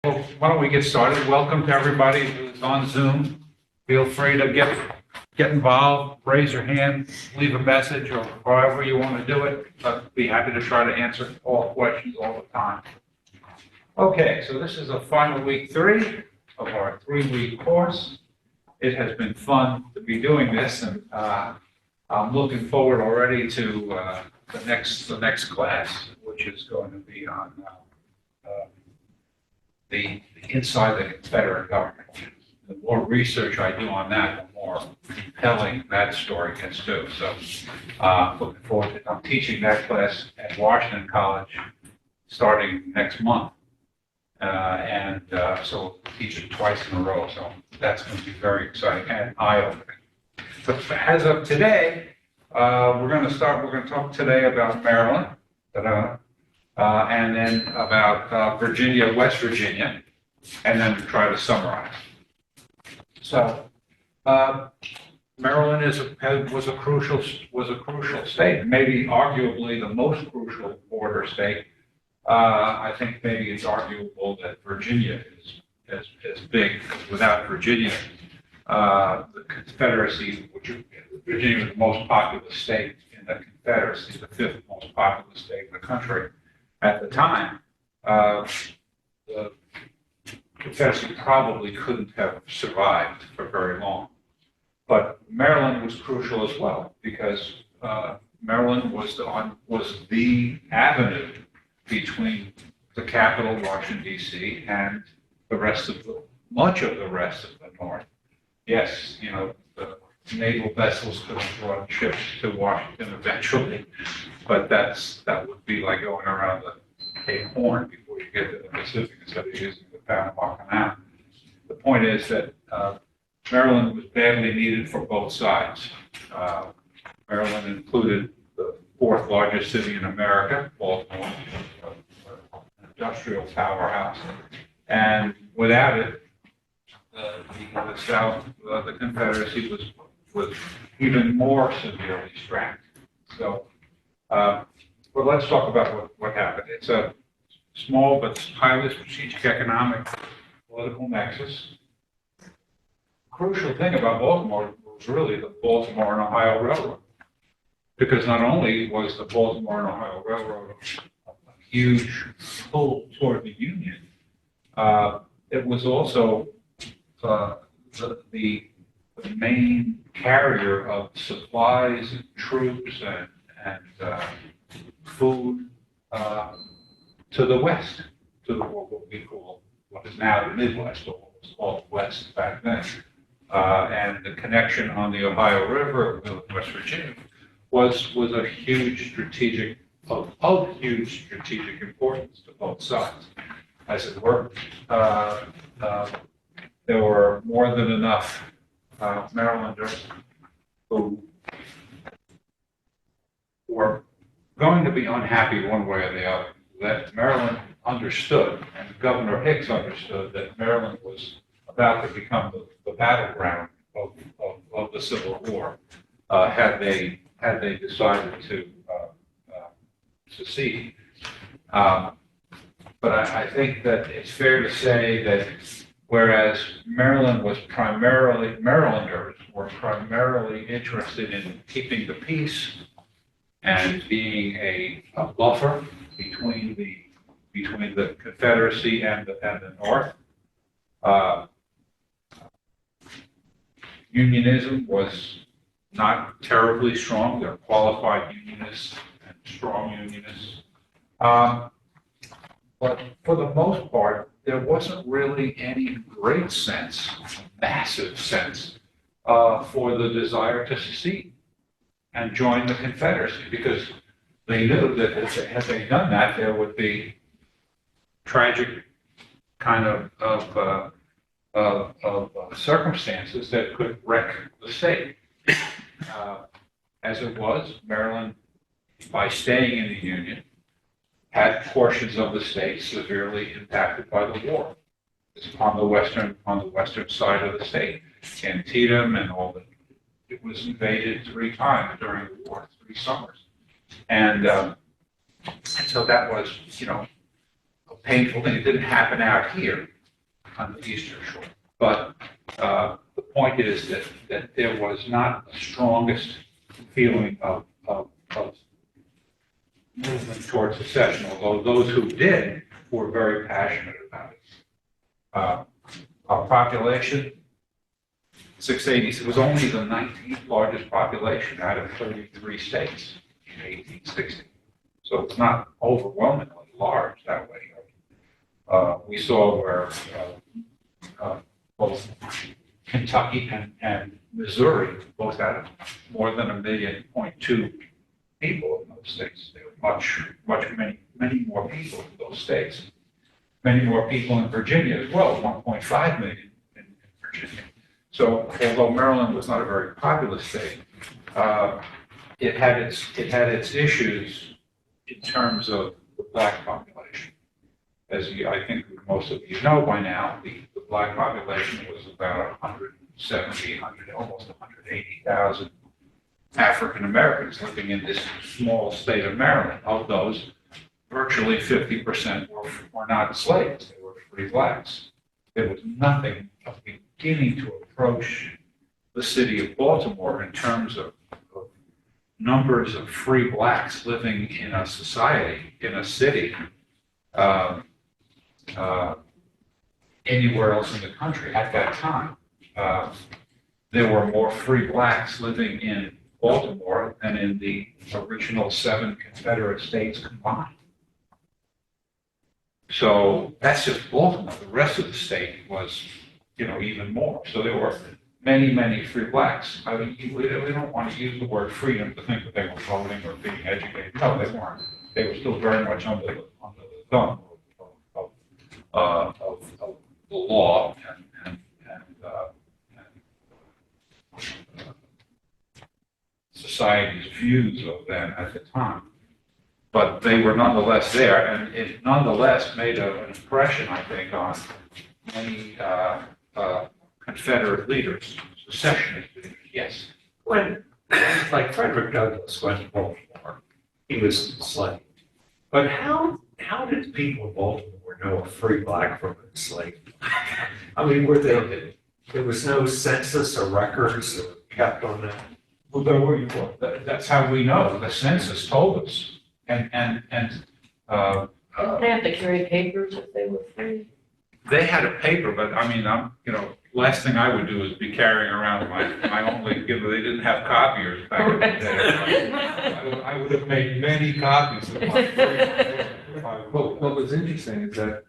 Well, why don't we get started? Welcome to everybody who's on Zoom. Feel free to get involved, raise your hand, leave a message, or however you want to do it. I'd be happy to try to answer all questions all the time. Okay, so this is a final week 3 of our 3-week course. It has been fun to be doing this, and I'm looking forward already to the next class, which is going to be on the inside the Confederate government. The more research I do on that, the more compelling that story gets too. So looking forward to it. I'm teaching that class at Washington College starting next month. So we'll teach it twice in a row. So that's going to be very exciting and eye-opening. But as of today, we're going to talk today about Maryland. And then about Virginia, West Virginia, and then try to summarize. So, Maryland was a crucial state, maybe arguably the most crucial border state. I think maybe it's arguable that Virginia is big, because without Virginia, the Confederacy, Virginia was the most populous state in the Confederacy, the 5th most populous state in the country. At the time, the Confederacy probably couldn't have survived for very long. But Maryland was crucial as well, because Maryland was the avenue between the capital, Washington, D.C., and much of the rest of the North. Yes, the naval vessels could have brought ships to Washington eventually, but that would be like going around the Cape Horn before you get to the Pacific instead of using the Panama Canal. The point is that Maryland was badly needed for both sides. Maryland included the 4th largest city in America, Baltimore, an industrial powerhouse, and without it, the South, the Confederacy was even more severely strapped. So, but let's talk about what happened. It's a small but highly strategic economic political nexus. Crucial thing about Baltimore was really the Baltimore and Ohio Railroad, because not only was the Baltimore and Ohio Railroad a huge pull toward the Union, it was also the main carrier of supplies and troops and food to the West, to what we call, what is now the Midwest, but what was called the West back then. And the connection on the Ohio River with West Virginia was a huge strategic, of huge strategic importance to both sides. As it were, there were more than enough Marylanders who were going to be unhappy one way or the other. That Maryland understood, and Governor Hicks understood, that Maryland was about to become the battleground of the Civil War, had they decided to secede. But I think that it's fair to say that whereas Marylanders were primarily interested in keeping the peace and being a buffer between the Confederacy and the North, unionism was not terribly strong. There are qualified unionists and strong unionists. But for the most part, there wasn't really any great sense, massive sense, for the desire to secede and join the Confederacy, because they knew that had they done that, there would be tragic kind of circumstances that could wreck the state. As it was, Maryland, by staying in the Union, had portions of the state severely impacted by the war. It's on the western side of the state, Antietam and all that. It was invaded 3 times during the war, 3 summers, and so that was, a painful thing. It didn't happen out here, on the eastern shore. But the point is that there was not the strongest feeling of movement towards secession, although those who did were very passionate about it. Our population, 680, it was only the 19th largest population out of 33 states in 1860. So it's not overwhelmingly large that way. We saw where both Kentucky and Missouri both had more than 1.2 million people in those states. There were many more people in those states. Many more people in Virginia as well, 1.5 million in Virginia. So although Maryland was not a very populous state, it had its issues in terms of the black population. As I think most of you know by now, the black population was about 170, almost 180,000 African Americans living in this small state of Maryland. Of those, virtually 50% were not slaves, they were free blacks. There was nothing beginning to approach the city of Baltimore in terms of numbers of free blacks living in a society, in a city, anywhere else in the country at that time. There were more free blacks living in Baltimore than in the original 7 Confederate states combined. So that's just Baltimore. The rest of the state was, even more. So there were many free blacks. I mean, we don't want to use the word freedom to think that they were voting or being educated. No, they weren't. They were still very much under the thumb of the law and society's views of them at the time. But they were nonetheless there, and it nonetheless made an impression, I think, on many Confederate leaders, secessionist leaders. Yes. When, like Frederick Douglass went to Baltimore, he was enslaved. But how did the people of Baltimore know a free black from an enslaved? I mean, there was no census or records that were kept on that? Well, that's how we know. The census told us. And They have to carry papers if they were free. they had a paper, but I mean, last thing I would do is be carrying around my only, they didn't have copiers back in the day. I would have made many copies of my free. Well, what was interesting is that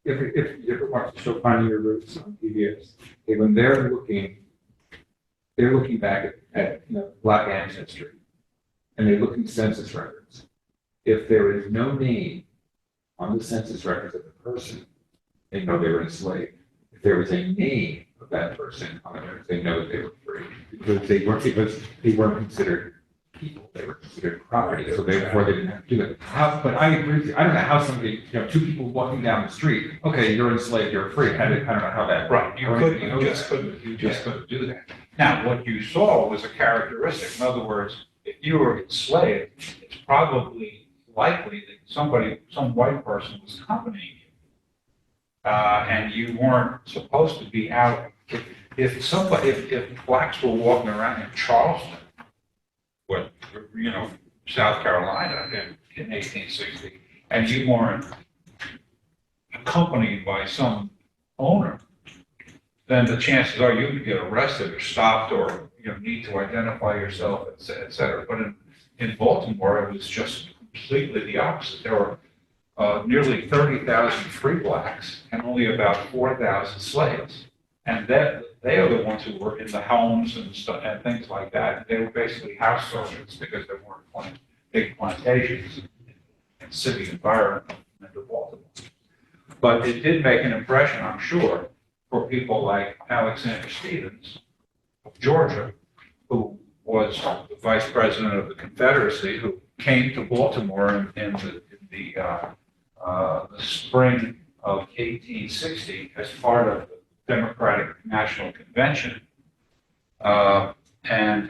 if you ever watch the show Finding Your Roots on PBS, when they're looking back at Black ancestry, and they look in census records. If there is no name on the census records of the person, they know they were enslaved. If there was a name of that person on the records, they know that they were free because they weren't considered people; they were considered property. So therefore, they didn't have to do it. But I agree with you. I don't know how somebody, two people walking down the street. Okay, you're enslaved. You're free. I don't know how that. Right. You just couldn't do that. Now, what you saw was a characteristic. In other words, if you were enslaved, it's probably likely that some white person was accompanying you, and you weren't supposed to be out. If blacks were walking around in Charleston, South Carolina in 1860, and you weren't accompanied by some owner, then the chances are you could get arrested or stopped or need to identify yourself, et cetera. But in Baltimore, it was just completely the opposite. There were nearly 30,000 free blacks and only about 4,000 slaves. And they are the ones who were in the homes and stuff and things like that. They were basically house servants because there weren't big plantations in city environment in Baltimore. But it did make an impression, I'm sure, for people like Alexander Stephens of Georgia, who was the vice president of the Confederacy, who came to Baltimore in the spring of 1860 as part of the Democratic National Convention, and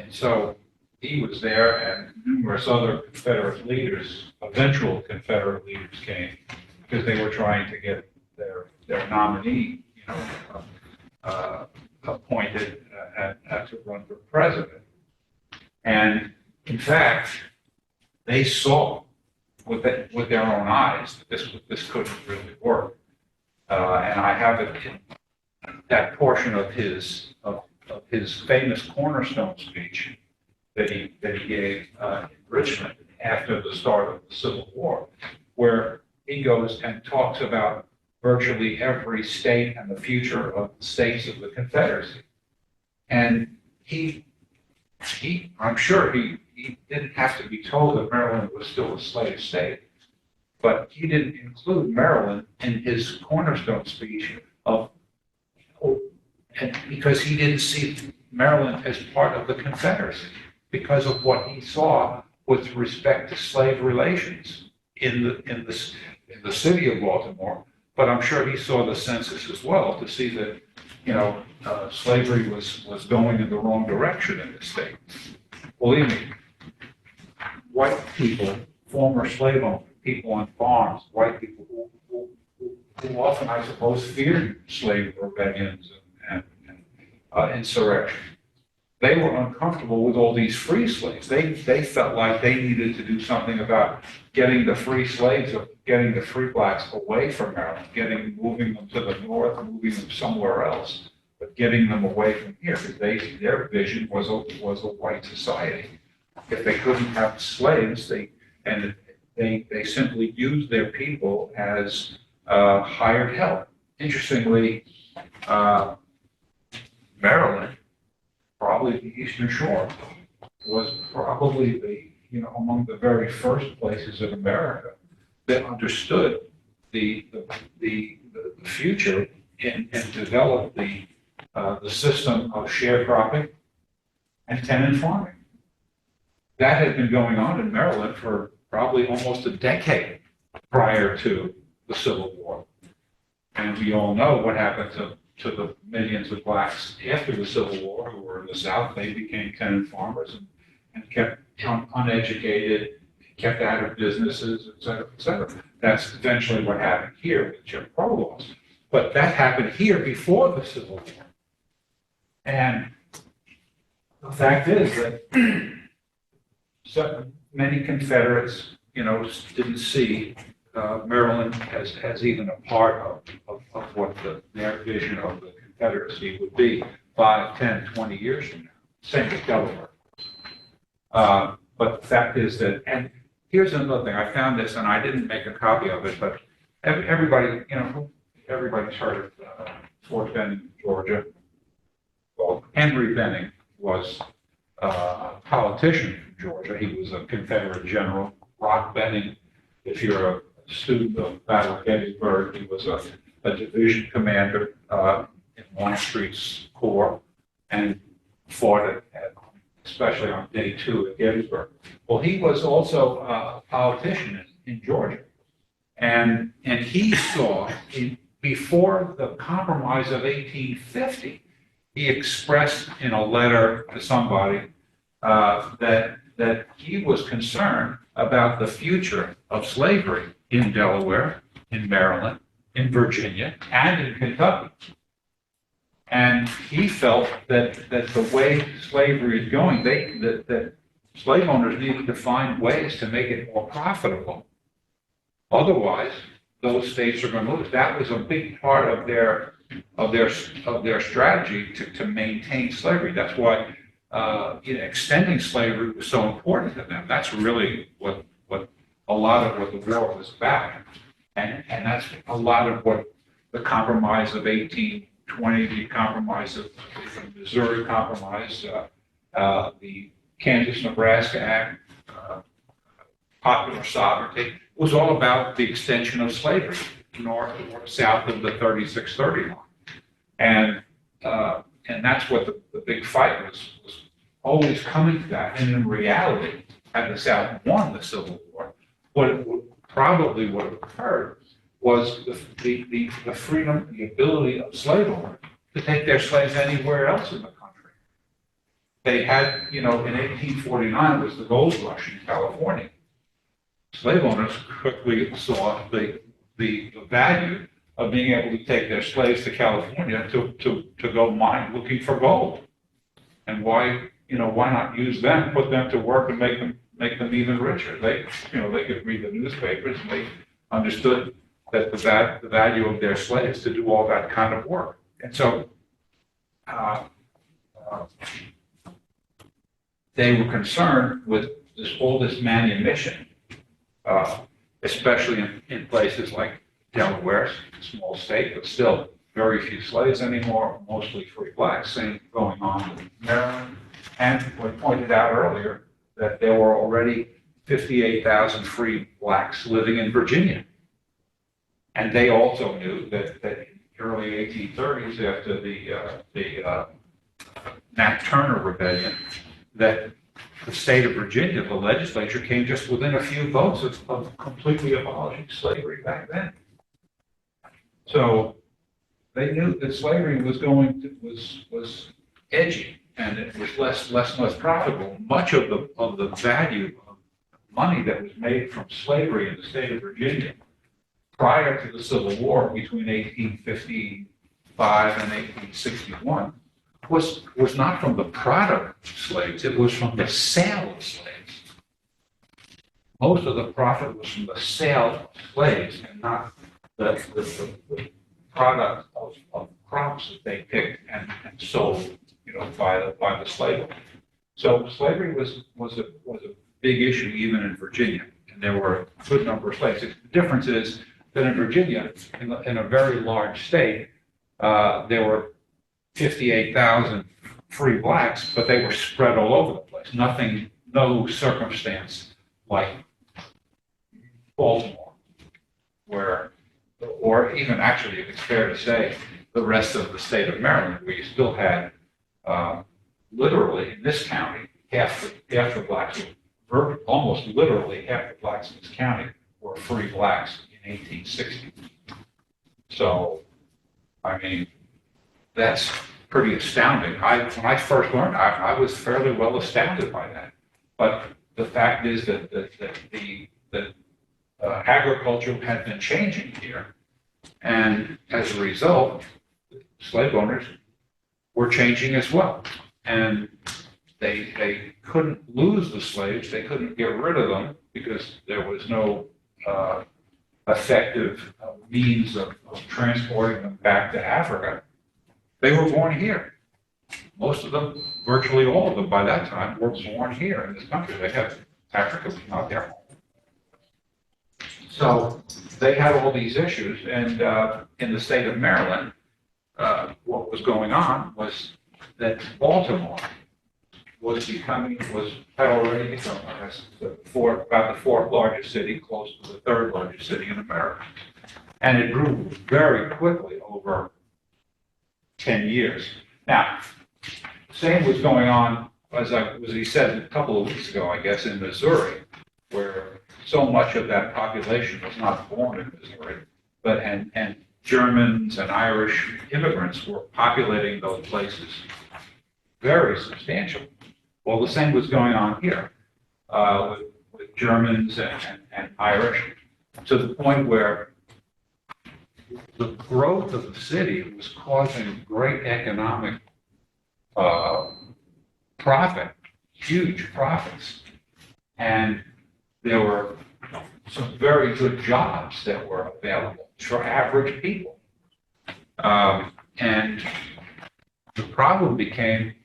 so he was there, and numerous other Confederate leaders, eventual Confederate leaders, came because they were trying to get their nominee, appointed to run for president. And in fact, they saw with their own eyes that this couldn't really work. And I have it in that portion of his famous cornerstone speech that he gave in Richmond after the start of the Civil War, where he goes and talks about virtually every state and the future of the states of the Confederacy. And I'm sure he didn't have to be told that Maryland was still a slave state, but he didn't include Maryland in his cornerstone speech because he didn't see Maryland as part of the Confederacy because of what he saw with respect to slave relations in the city of Baltimore. But I'm sure he saw the census as well to see that, slavery was going in the wrong direction in the state. Believe me, white people, former slave owners, people on farms, white people who often, I suppose, feared slave rebellions and insurrection. They were uncomfortable with all these free slaves. They felt like they needed to do something about getting the free slaves, or getting the free blacks away from Maryland, moving them to the north, moving them somewhere else, but getting them away from here, because their vision was a white society. If they couldn't have slaves, they simply used their people as hired help. Interestingly, Maryland, probably the Eastern Shore, was probably among the very first places in America that understood the future and developed the system of sharecropping and tenant farming. That had been going on in Maryland for probably almost a decade prior to the Civil War. And we all know what happened to the millions of blacks after the Civil War who were in the South. They became tenant farmers and kept uneducated, kept out of businesses, et cetera, et cetera. That's eventually what happened here with Jim Crow laws. But that happened here before the Civil War. And the fact is that so many Confederates, didn't see Maryland as even a part of what their vision of the Confederacy would be 5, 10, 20 years from now. Same with Delaware. But the fact is that, and here's another thing, I found this and I didn't make a copy of it, but everybody's heard of Fort Benning, Georgia. Well, Henry Benning was a politician from Georgia. He was a Confederate general. Rock Benning, if you're a student of Battle of Gettysburg, he was a division commander in Longstreet's Corps and fought especially on day 2 at Gettysburg. Well, he was also a politician in Georgia. And he saw, before the Compromise of 1850, he expressed in a letter to somebody that he was concerned about the future of slavery in Delaware, in Maryland, in Virginia, and in Kentucky. And he felt that the way slavery is going, that slave owners needed to find ways to make it more profitable. Otherwise, those states are going to lose. That was a big part of their strategy to maintain slavery. That's why extending slavery was so important to them. That's really what a lot of what the war was about, and that's a lot of what the Compromise of 1820, the Compromise of the Missouri Compromise, the Kansas-Nebraska Act, popular sovereignty, was all about the extension of slavery north or south of the 3630 line. And that's what the big fight was always coming to that. And in reality, had the South won the Civil War, what probably would have occurred was the freedom, the ability of slave owners to take their slaves anywhere else in the country. They had, in 1849 was the gold rush in California. Slave owners quickly saw the value of being able to take their slaves to California to go mine looking for gold. And why not use them, put them to work and make them even richer? They could read the newspapers and they understood that the value of their slaves to do all that kind of work. And so they were concerned with all this manumission, especially in places like Delaware, a small state, but still very few slaves anymore, mostly free blacks. Same going on in Maryland. And we pointed out earlier that there were already 58,000 free blacks living in Virginia. And they also knew that in the early 1830s, after the Nat Turner Rebellion, that the state of Virginia, the legislature, came just within a few votes of completely abolishing slavery back then. So they knew that slavery was edgy and it was less and less profitable. Much of the value of money that was made from slavery in the state of Virginia prior to the Civil War between 1855 and 1861 was not from the product of slaves, it was from the sale of slaves. Most of the profit was from the sale of slaves and not the product of crops that they picked and sold, by the slave owners. So slavery was a big issue even in Virginia, and there were a good number of slaves. The difference is that in Virginia, in a very large state, there were 58,000 free blacks, but they were spread all over the place. No circumstance like Baltimore, or even actually, if it's fair to say, the rest of the state of Maryland, where you still had literally in this county, half the blacks, almost literally half the blacks in this county were free blacks in 1860. So, I mean, that's pretty astounding. When I first learned, I was fairly well astounded by that. But the fact is that agriculture had been changing here, and as a result, slave owners were changing as well. And they couldn't lose the slaves, they couldn't get rid of them because there was no effective means of transporting them back to Africa. They were born here. Most of them, virtually all of them by that time, were born here in this country. Africa was not their home. So they had all these issues, and in the state of Maryland, what was going on was that Baltimore had already become, I guess, about the fourth largest city, close to the third largest city in America. And it grew very quickly over 10 years. Now, same was going on, as he said a couple of weeks ago, I guess, in Missouri, where so much of that population was not born in Missouri, but and Germans and Irish immigrants were populating those places very substantially. Well, the same was going on here with Germans and Irish, to the point where the growth of the city was causing great economic profit, huge profits. And there were some very good jobs that were available for average people. And the problem became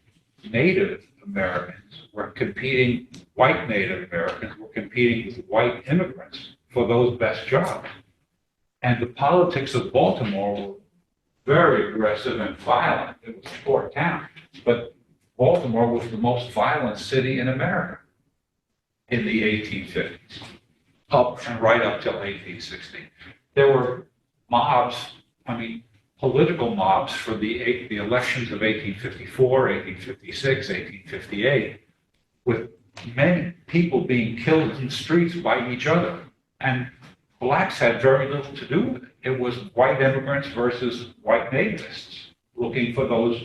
Native Americans were competing, white Native Americans were competing with white immigrants for those best jobs. And the politics of Baltimore were very aggressive and violent. It was a port town, but Baltimore was the most violent city in America in the 1850s, right up till 1860. There were mobs, political mobs for the elections of 1854, 1856, 1858, with many people being killed in the streets by each other. And blacks had very little to do with it. It was white immigrants versus white nativists looking for those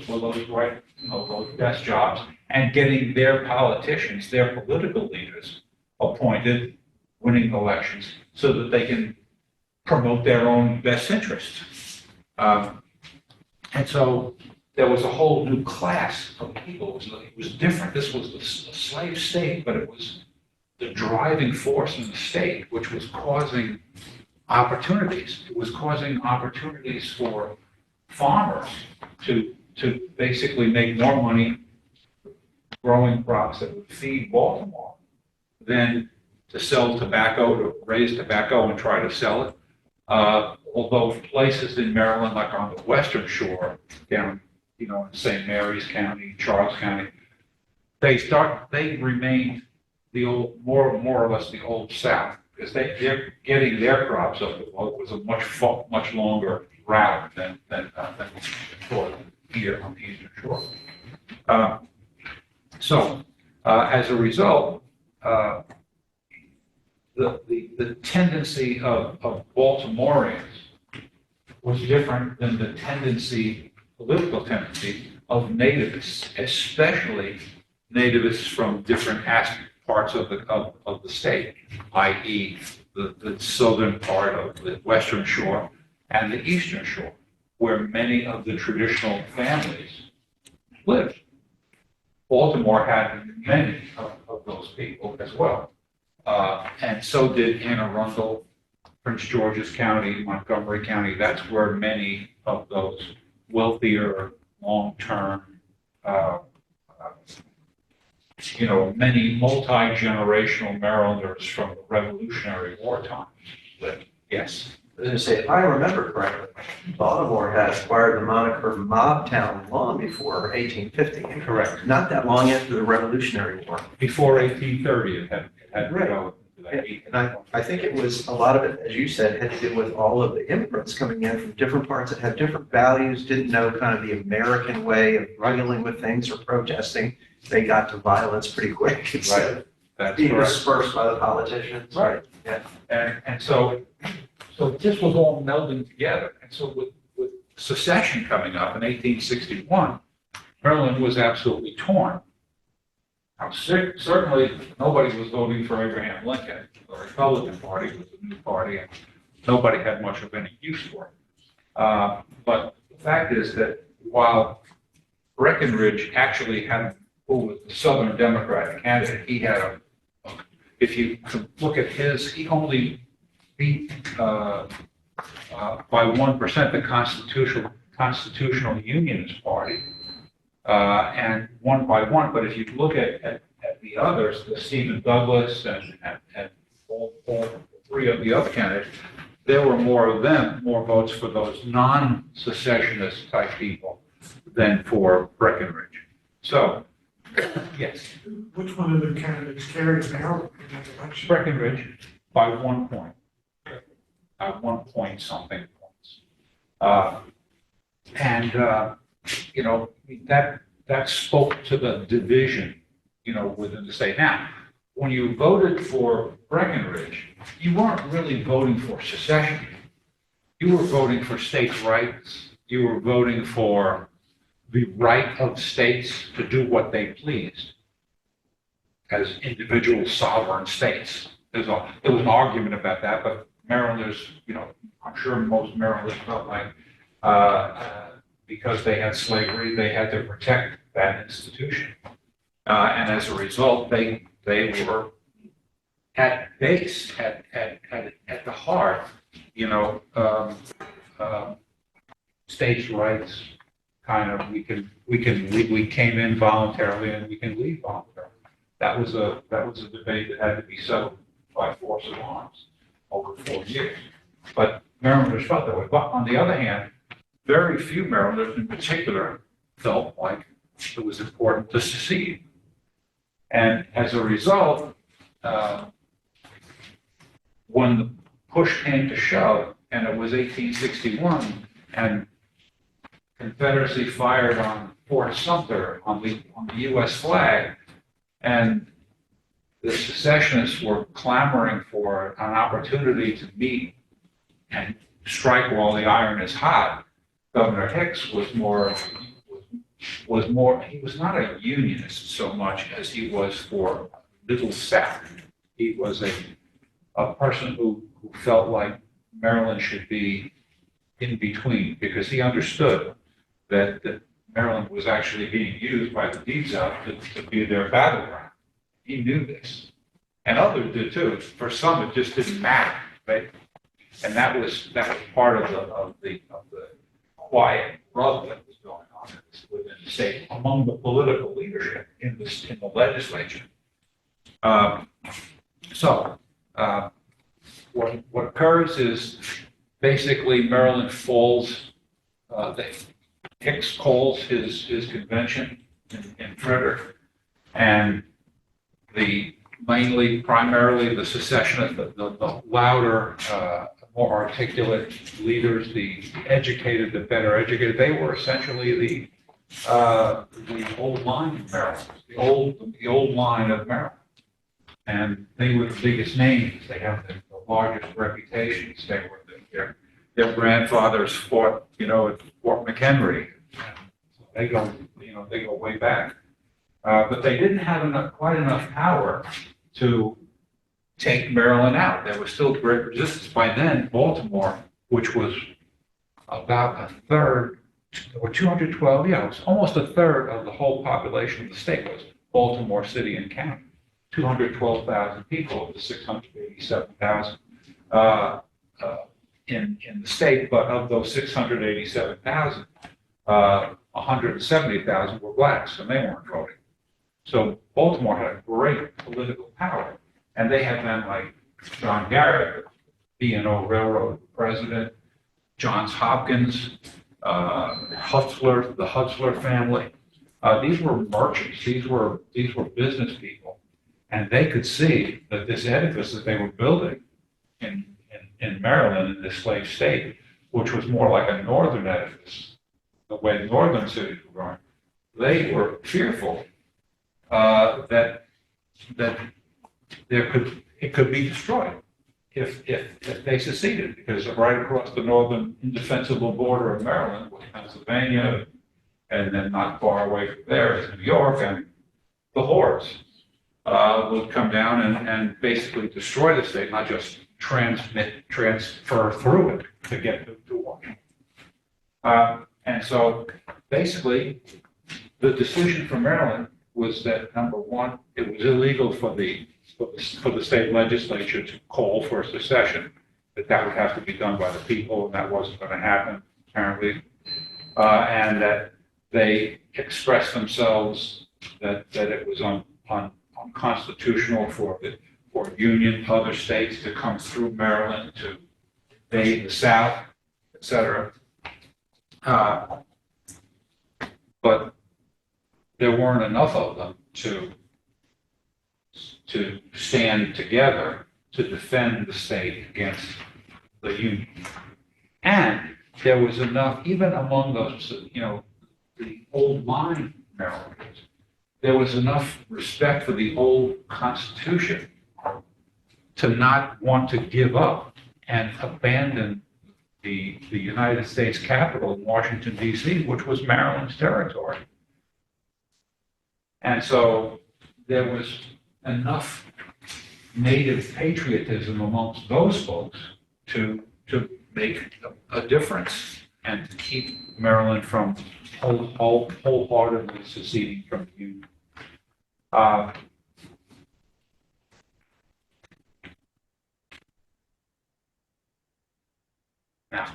right, those best jobs and getting their politicians, their political leaders appointed, winning elections so that they can promote their own best interests. And so there was a whole new class of people. It was different. This was a slave state, but it was the driving force in the state, which was causing opportunities. It was causing opportunities for farmers to basically make more money growing crops that would feed Baltimore than to sell tobacco, to raise tobacco and try to sell it. Although places in Maryland, like on the western shore, down, in St. Mary's County, Charles County, they remained the old, more or less the old South, because they're getting their crops up the boat was a much longer route than before here on the eastern shore. So as a result, the tendency of Baltimoreans was different than the political tendency of nativists, especially nativists from different parts of the state, i.e. the southern part of the western shore and the eastern shore, where many of the traditional families lived. Baltimore had many of those people as well. And so did Anne Arundel, Prince George's County, Montgomery County. That's where many of those wealthier, long-term, many multi-generational Marylanders from the Revolutionary War times lived. Yes. I was going to say, if I remember correctly, Baltimore had acquired the moniker mob town long before 1850. Correct. Not that long after the Revolutionary War. Before 1830, it had Right. developed into that. And I think it was, a lot of it, as you said, had to do with all of the immigrants coming in from different parts that had different values, didn't know kind of the American way of dealing with things or protesting. They got to violence pretty quick instead of That's being correct. dispersed by the politicians. Right. Yeah. And so this was all melding together. And so with secession coming up in 1861, Maryland was absolutely torn. Now, certainly nobody was voting for Abraham Lincoln. The Republican Party was a new party, and nobody had much of any use for it. But the fact is that while Breckinridge actually had, who was the Southern Democratic candidate, he had if you look at his, he only beat by 1% the Constitutional Unionist Party, and won by 1. But if you look at the others, the Stephen Douglas and all three of the other candidates, there were more votes for those non-secessionist type people than for Breckinridge. So, yes, Which one of the candidates carried Maryland in that election? Breckinridge by 1 point, by 1 point something points. That spoke to the division, within the state. Now, when you voted for Breckinridge, you weren't really voting for secession. You were voting for states' rights. You were voting for the right of states to do what they pleased as individual sovereign states. There was an argument about that, but Marylanders, I'm sure most Marylanders felt like because they had slavery, they had to protect that institution. And as a result, they were at base, at the heart, states' rights. Kind of, we came in voluntarily and we can leave voluntarily. That was a debate that had to be settled by force of arms over 4 years. But Marylanders felt that way. But on the other hand, very few Marylanders in particular felt like it was important to secede. And as a result, when the push came to shove, and it was 1861, and Confederacy fired on Fort Sumter on the U.S. flag, and the secessionists were clamoring for an opportunity to meet and strike while the iron is hot. Governor Hicks was he was not a unionist so much as he was for Middle South. He was a person who felt like Maryland should be in between, because he understood that Maryland was actually being used by the Deep South to be their battleground. He knew this. And others did too. For some, it just didn't matter, right? And that was part of the quiet rub that was going on within the state among the political leadership in the legislature. What occurs is basically Maryland falls. Hicks calls his convention in Frederick, and primarily the secessionists, the louder, more articulate leaders, the educated, the better educated, they were essentially the old line of Maryland, the old line of Maryland. And they were the biggest names. They have the largest reputations. They were their grandfathers fought, at Fort McHenry. They go way back. But they didn't have quite enough power to take Maryland out. There was still great resistance. By then, Baltimore, which was about a third, or 212, it was almost a third of the whole population of the state was Baltimore City and County. 212,000 people of the 687,000 in the state, but of those 687,000, 170,000 were blacks, and they weren't voting. So Baltimore had a great political power, and they had men like John Garrett, B&O Railroad president, Johns Hopkins, Hutzler, the Hutzler family. These were merchants. These were business people. And they could see that this edifice that they were building in Maryland, in this slave state, which was more like a northern edifice, the way northern cities were going, they were fearful that it could be destroyed if they seceded, because right across the northern indefensible border of Maryland was Pennsylvania, and then not far away from there is New York, and the hordes would come down and basically destroy the state, not just transfer through it to get to Washington. And so basically, the decision for Maryland was that, number one, it was illegal for the state legislature to call for secession, that would have to be done by the people, and that wasn't going to happen, apparently. And that they expressed themselves that it was unconstitutional for Union other states to come through Maryland to invade the South, et cetera. But there weren't enough of them to stand together to defend the state against the Union. And there was enough, even among those, the old line Marylanders, there was enough respect for the old Constitution to not want to give up and abandon the United States Capitol in Washington, D.C., which was Maryland's territory. And so there was enough native patriotism amongst those folks to make a difference and to keep Maryland from wholeheartedly seceding from the Union. Now,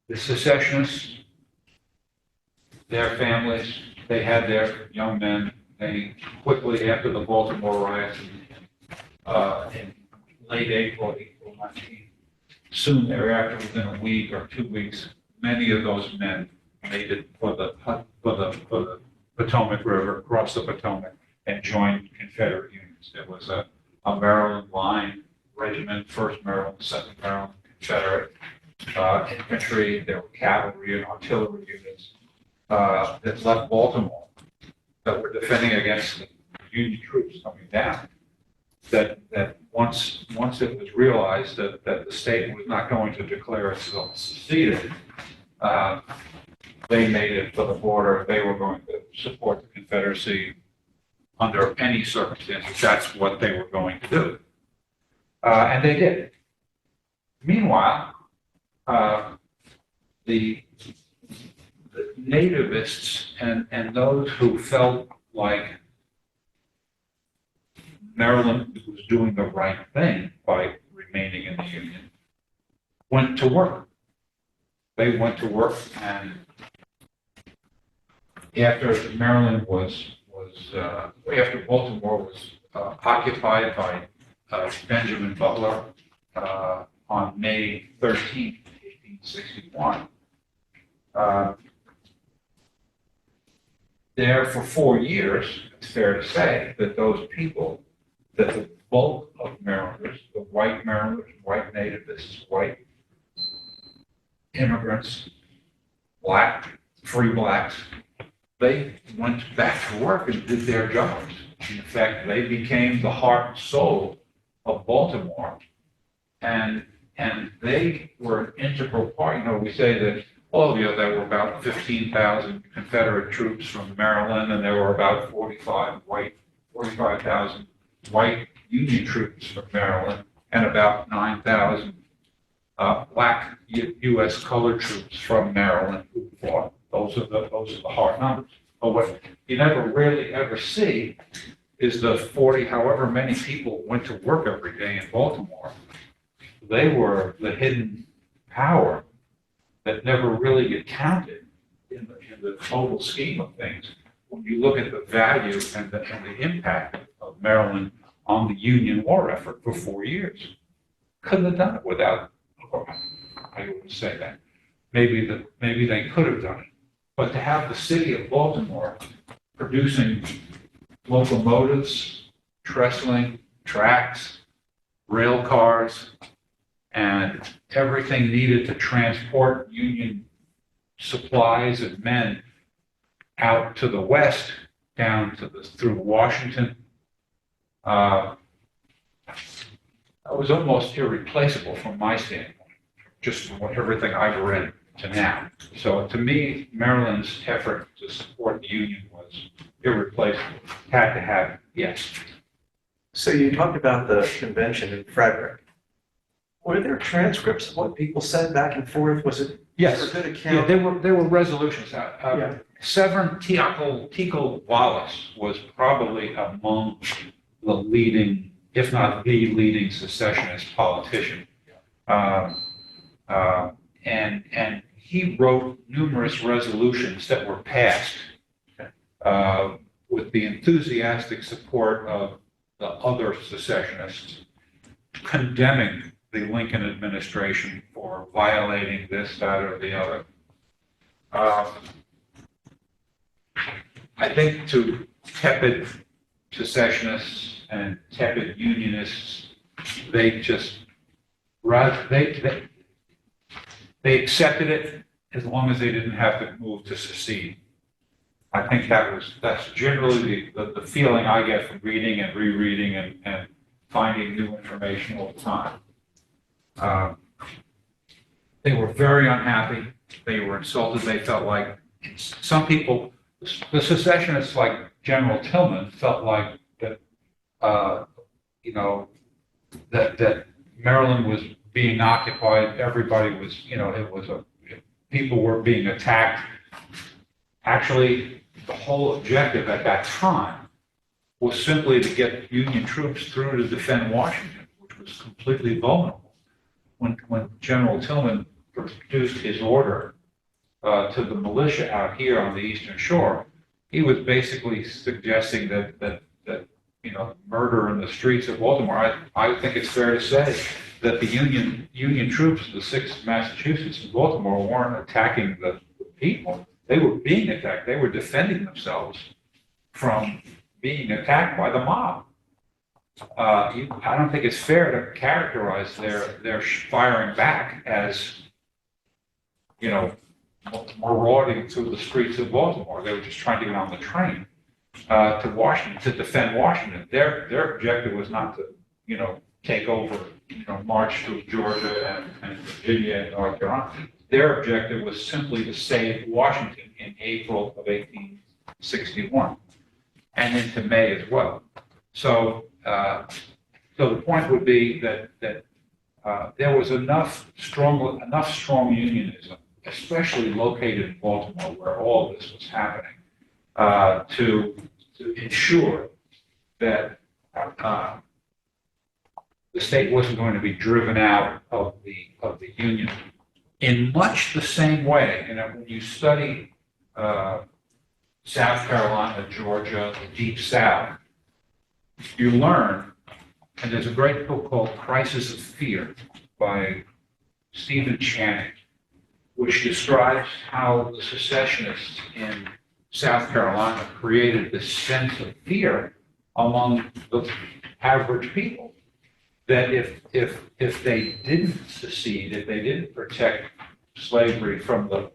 the secessionists, their families, they had their young men. They quickly, after the Baltimore riots in late April 19, soon thereafter, within a week or 2 weeks, many of those men made it for the Potomac River, crossed the Potomac, and joined Confederate units. There was a Maryland line regiment, 1st Maryland, 2nd Maryland, Confederate infantry. There were cavalry and artillery units that left Baltimore that were defending against the Union troops coming down. That once it was realized that the state was not going to declare itself seceded, they made it for the border. They were going to support the Confederacy under any circumstances. That's what they were going to do. And they did. Meanwhile, the nativists and those who felt like Maryland was doing the right thing by remaining in the Union went to work. They went to work, and after Maryland after Baltimore was occupied by Benjamin Butler on May 13th, 1861, there for 4 years, it's fair to say that those people, that the bulk of Marylanders, the white Marylanders, white nativists, white immigrants, black, free blacks, they went back to work and did their jobs. In fact, they became the heart and soul of Baltimore. And they were an integral part. You know, we say that, there were about 15,000 Confederate troops from Maryland, and there were about 45,000 white Union troops from Maryland, and about 9,000 black U.S. colored troops from Maryland who fought. Those are the hard numbers. But what you never really ever see is the 40, however many people went to work every day in Baltimore. They were the hidden power that never really get counted in the total scheme of things. When you look at the value and the impact of Maryland on the Union war effort for 4 years. Couldn't have done it without, I wouldn't say that. Maybe they could have done it. But to have the city of Baltimore producing locomotives, trestling, tracks, rail cars, and everything needed to transport Union supplies and men out to the west, down to through Washington, that was almost irreplaceable from my standpoint, just from everything I've read to now. So to me, Maryland's effort to support the Union was irreplaceable. Had to have, yes. So you talked about the convention in Frederick. Were there transcripts of what people said back and forth? Was it Yes. a good Yeah, account? there were resolutions. Yeah. Severn Teacle Wallace was probably among the leading, if not the leading, secessionist politician. And he wrote numerous resolutions that were passed with the enthusiastic support of the other secessionists, condemning the Lincoln administration for violating this, that, or the other. I think to tepid secessionists and tepid unionists, they accepted it as long as they didn't have to move to secede. I think that's generally the feeling I get from reading and rereading and finding new information all the time. They were very unhappy. They were insulted. They felt like some people, the secessionists like General Tillman, felt like that, that Maryland was being occupied. Everybody was, people were being attacked. Actually, the whole objective at that time was simply to get Union troops through to defend Washington, which was completely vulnerable. When General Tillman produced his order to the militia out here on the Eastern Shore, he was basically suggesting that murder in the streets of Baltimore. I think it's fair to say that the Union troops, the 6th Massachusetts and Baltimore, weren't attacking the people. They were being attacked. They were defending themselves from being attacked by the mob. I don't think it's fair to characterize their firing back as, marauding through the streets of Baltimore. They were just trying to get on the train to Washington, to defend Washington. Their objective was not to, take over, march through Georgia and Virginia and North Carolina. Their objective was simply to save Washington in April of 1861 and into May as well. So the point would be that there was enough strong unionism, especially located in Baltimore, where all this was happening, to ensure that the state wasn't going to be driven out of the union. In much the same way, when you study South Carolina, Georgia, the Deep South, you learn, and there's a great book called Crisis of Fear by Stephen Channing, which describes how the secessionists in South Carolina created this sense of fear among the average people, that if they didn't secede, if they didn't protect slavery from the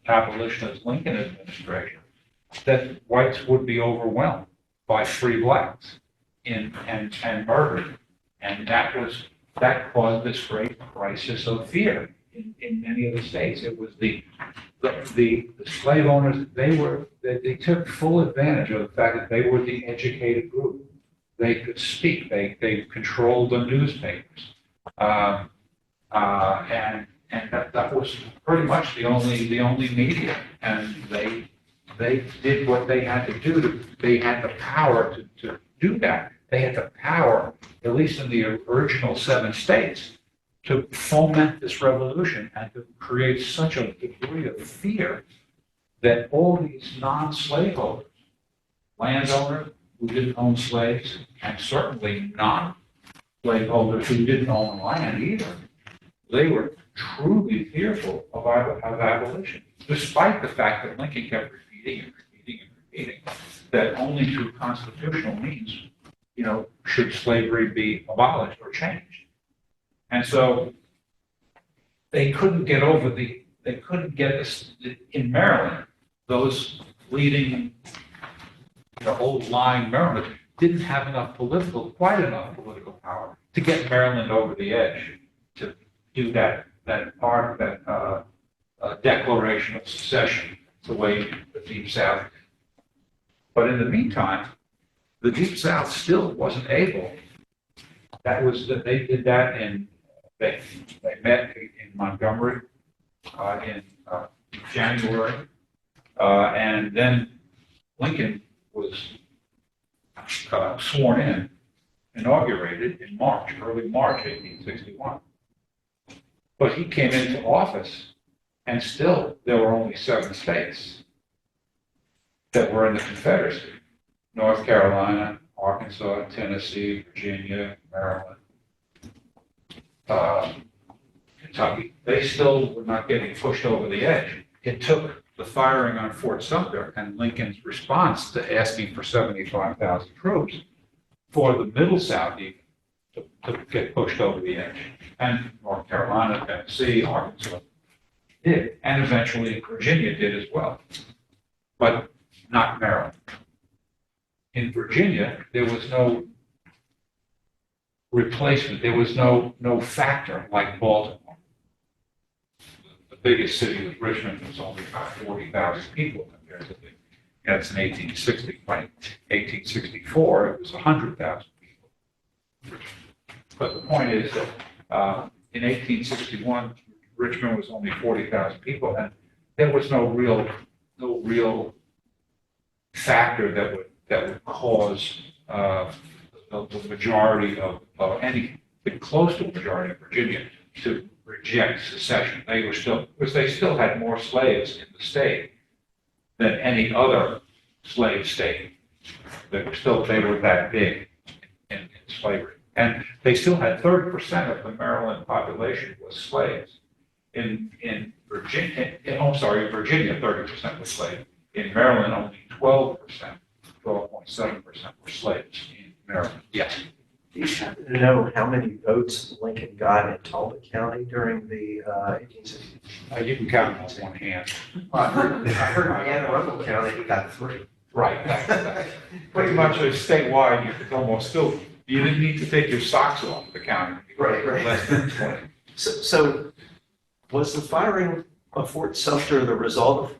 abolitionist Lincoln administration, that whites would be overwhelmed by free blacks and murdered. And that caused this great crisis of fear in many of the states. It was the slave owners, they took full advantage of the fact that they were the educated group. They could speak, they controlled the newspapers. And that was pretty much the only media. And they did what they had to do. They had the power to do that. They had the power, at least in the original 7 states, to foment this revolution and to create such a degree of fear that all these non-slave owners, landowners who didn't own slaves, and certainly non-slave holders who didn't own land either, they were truly fearful of abolition, despite the fact that Lincoln kept repeating that only through constitutional means, should slavery be abolished or changed. And so they couldn't get this, in Maryland, those leading, old lying Maryland didn't have quite enough political power to get Maryland over the edge to do that part, that declaration of secession, the way the Deep South. But in the meantime, the Deep South still wasn't able. They did that they met in Montgomery in January, and then Lincoln was sworn in, inaugurated in early March 1861. But he came into office, and still there were only 7 states that were in the Confederacy: North Carolina, Arkansas, Tennessee, Virginia, Maryland, Kentucky. They still were not getting pushed over the edge. It took the firing on Fort Sumter and Lincoln's response to asking for 75,000 troops for the Middle South even to get pushed over the edge. And North Carolina, Tennessee, Arkansas did, and eventually Virginia did as well, but not Maryland. In Virginia, there was no replacement. There was no factor like Baltimore. The biggest city was Richmond. Was only about 40,000 people compared to that's in 1860. By 1864, it was 100,000 people. But the point is that in 1861, Richmond was only 40,000 people, and there was no real factor that would cause the majority of anything close to the majority of Virginia to reject secession. Because they still had more slaves in the state than any other slave state. They were that big in slavery. And they still had 30% of the Maryland population was slaves. In Virginia, Virginia, 30% was slaves. In Maryland, only 12.7% were slaves in Maryland. Yes. Do you happen to know how many votes Lincoln got in Talbot County during the 1860s? You can count them on one hand. I heard in Anne Arundel County he got 3. Right. Pretty much statewide, you could almost still, you didn't need to take your socks off the county. Right. Less than 20. So was the firing of Fort Sumter the result of,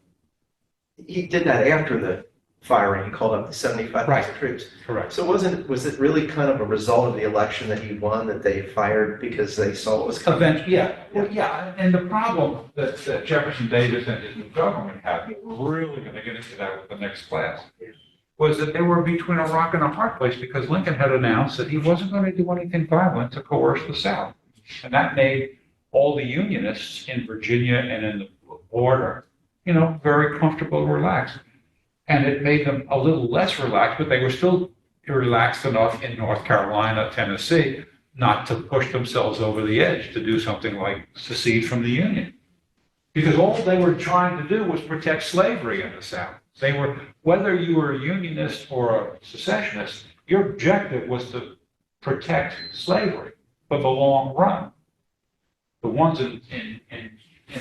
he did that after the firing, he called up the 75,000 troops. Correct. So was it really kind of a result of the election that he won, that they fired because they saw what was coming? Eventually, yeah, well, yeah, and the problem that Jefferson Davis and his new government had, we're really gonna get into that with the next class, was that they were between a rock and a hard place because Lincoln had announced that he wasn't gonna do anything violent to coerce the South. And that made all the Unionists in Virginia and in the border, very comfortable and relaxed. And it made them a little less relaxed, but they were still relaxed enough in North Carolina, Tennessee, not to push themselves over the edge to do something like secede from the Union. Because all they were trying to do was protect slavery in the South. Whether you were a Unionist or a secessionist, your objective was to protect slavery for the long run. The ones in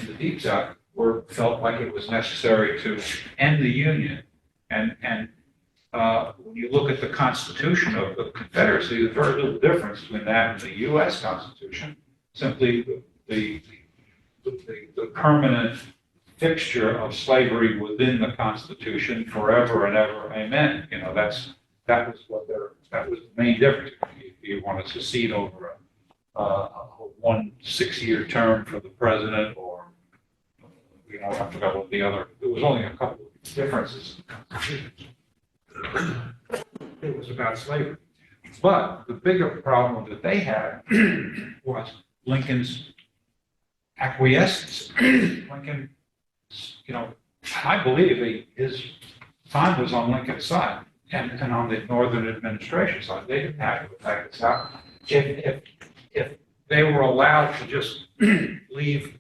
the Deep South felt like it was necessary to end the Union. And when you look at the Constitution of the Confederacy, there's very little difference between that and the U.S. Constitution. Simply the permanent fixture of slavery within the Constitution forever and ever, amen. That was the main difference. If you want to secede over a 1 6-year term for the president, or I forgot what the other. There was only a couple of differences in the Constitution. It was about slavery. But the bigger problem that they had was Lincoln's acquiescence. Lincoln, I believe his time was on Lincoln's side and on the Northern administration side. They didn't have to attack the South. If they were allowed to just leave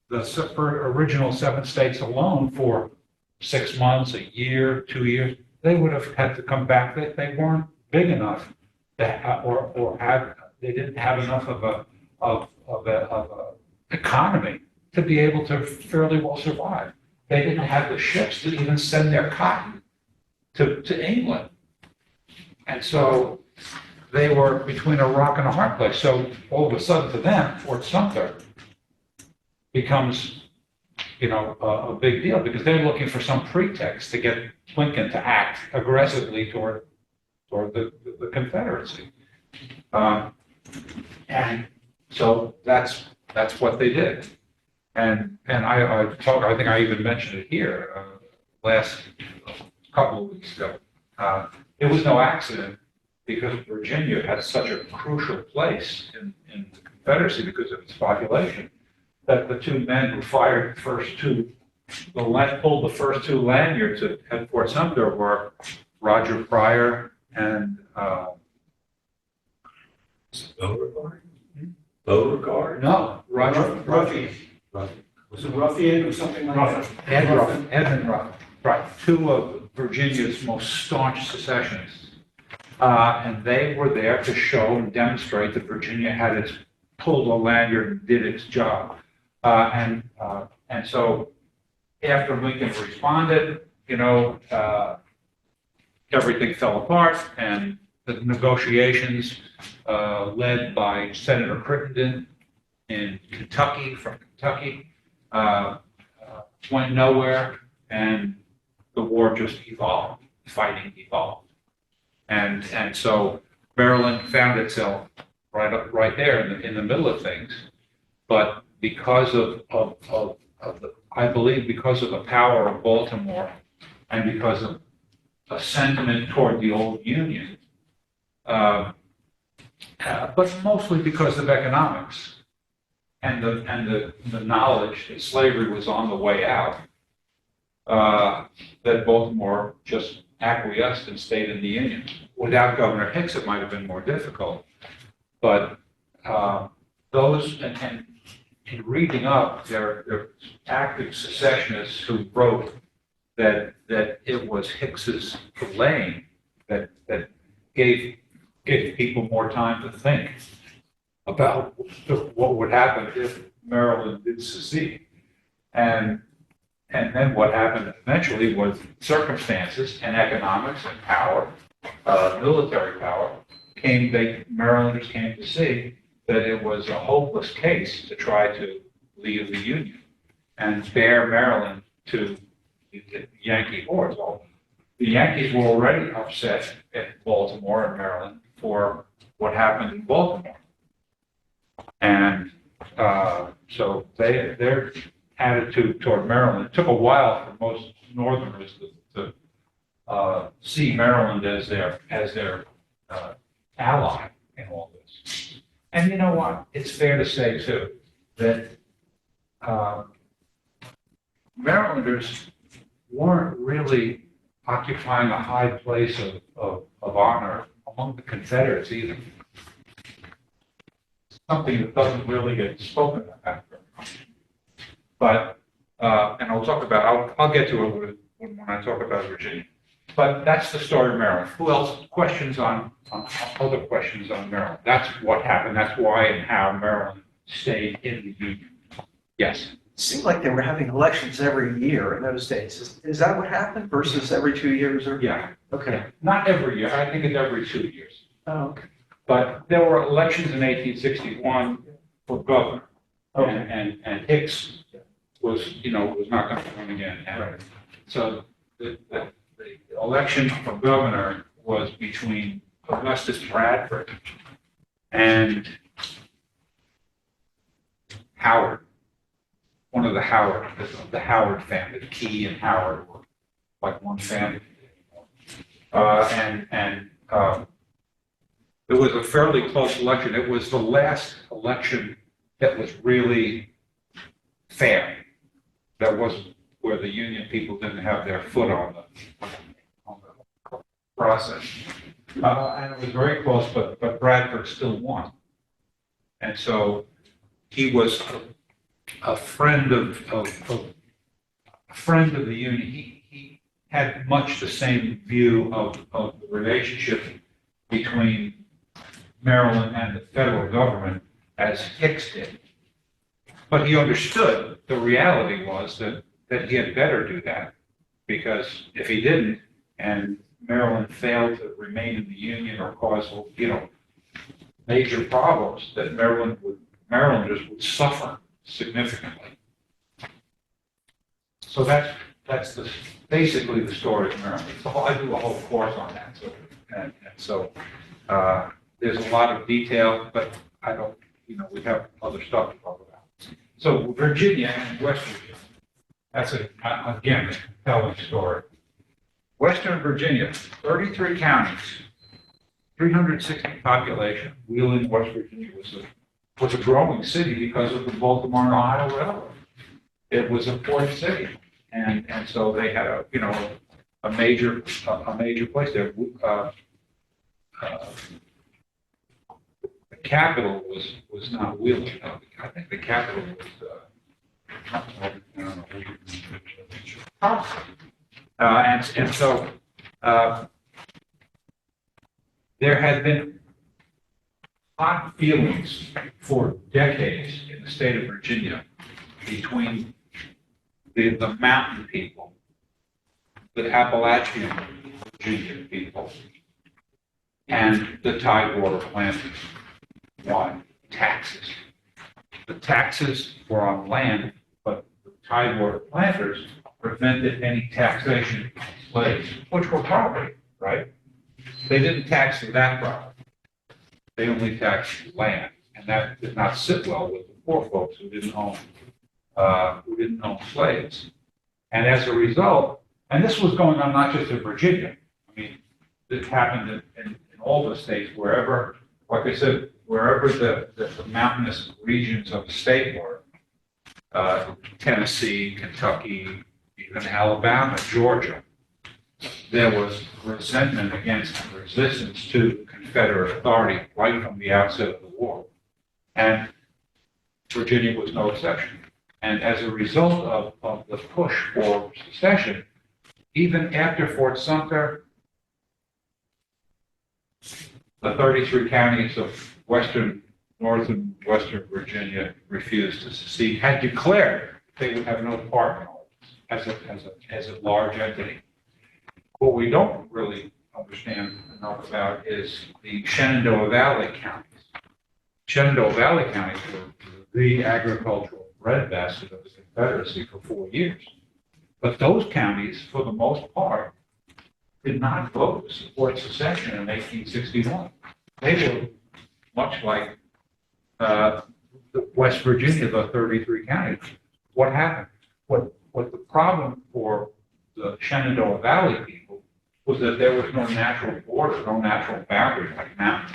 the original 7 states alone for 6 months, a year, 2 years, they would have had to come back. They weren't big enough they didn't have enough of a economy to be able to fairly well survive. They didn't have the ships to even send their cotton to England. And so they were between a rock and a hard place. So all of a sudden to them, Fort Sumter becomes a big deal because they're looking for some pretext to get Lincoln to act aggressively toward the Confederacy. And so that's what they did. And I think I even mentioned it here last couple of weeks ago. It was no accident because Virginia had such a crucial place in the Confederacy because of its population, that the 2 men who fired pulled the first 2 lanyards at Fort Sumter were Roger Pryor and Beauregard? Beauregard? no, Roger Ruffy. Was it Ruffian or something like that? Edmund Ruff, right, 2 of Virginia's most staunch secessionists. And they were there to show and demonstrate that Virginia had pulled a lanyard and did its job. And so after Lincoln responded, everything fell apart, and the negotiations led by Senator Crittenden from Kentucky, went nowhere, and the war just evolved. Fighting evolved, and so Maryland found itself right there in the middle of things, but because I believe because of the power of Baltimore and because of a sentiment toward the old Union, but mostly because of economics and the knowledge that slavery was on the way out, that Baltimore just acquiesced and stayed in the Union. Without Governor Hicks, it might have been more difficult, but those and in reading up, there active secessionists who wrote that it was Hicks's delaying that gave people more time to think about what would happen if Maryland did secede. And then what happened eventually was circumstances and economics and power, military power, Marylanders came to see that it was a hopeless case to try to leave the Union and bear Maryland to the Yankee hordes. Well, the Yankees were already upset at Baltimore and Maryland for what happened in Baltimore. And so their attitude toward Maryland, it took a while for most Northerners to see Maryland as their ally in all this. And you know what? It's fair to say too that Marylanders weren't really occupying a high place of honor among the Confederates either. Something that doesn't really get spoken about very much. But, and I'll get to it when I talk about Virginia. But that's the story of Maryland. Who else? Questions on other questions on Maryland? That's what happened. That's why and how Maryland stayed in the Union. Yes. It seemed like they were having elections every year in those days. Is that what happened versus every 2 years or? Yeah. Okay. Not every year. I think it's every 2 years. Oh, okay. But there were elections in 1861 for governor. Okay. And Hicks was not going to run again. Right. So the election for governor was between Augustus Bradford and Howard, one of the Howard family. Key and Howard were like one family. It was a fairly close election. It was the last election that was really fair. That wasn't where the Union people didn't have their foot on the process. And it was very close, but Bradford still won. And so he was a friend of the Union. He had much the same view of the relationship between Maryland and the federal government as Hicks did. But he understood the reality was that he had better do that, because if he didn't, and Maryland failed to remain in the Union or cause, major problems, that Marylanders would suffer significantly. So that's basically the story of Maryland. So I do a whole course on that. So there's a lot of detail, but I don't, we have other stuff to talk about. So Virginia and West Virginia, that's again a compelling story. Western Virginia, 33 counties, 360 population. Wheeling, West Virginia was a growing city because of the Baltimore and Ohio Railroad. It was a port city, and so they had a major place there. The capital was not Wheeling. I think the capital was and so there had been hot feelings for decades in the state of Virginia between the mountain people, the Appalachian Virginia people, and the Tidewater planters. Why? Taxes. The taxes were on land, but the Tidewater planters prevented any taxation of slaves, which were property, right? They didn't tax that property. They only taxed land, and that did not sit well with the poor folks who didn't own slaves. And as a result, and this was going on not just in Virginia. I mean, it happened in all the states, wherever, like I said, wherever the mountainous regions of the state were, Tennessee, Kentucky, even Alabama, Georgia, there was resentment against and resistance to Confederate authority right from the outset of the war. And Virginia was no exception. And as a result of the push for secession, even after Fort Sumter, the 33 counties of northern Western Virginia refused to secede, had declared they would have no part in all this as a large entity. What we don't really understand enough about is the Shenandoah Valley counties. Shenandoah Valley counties were the agricultural breadbasket of the Confederacy for 4 years. But those counties, for the most part, did not vote to support secession in 1861. They were much like West Virginia, the 33 counties. What happened? What the problem for the Shenandoah Valley people was that there was no natural border, no natural boundary like mountains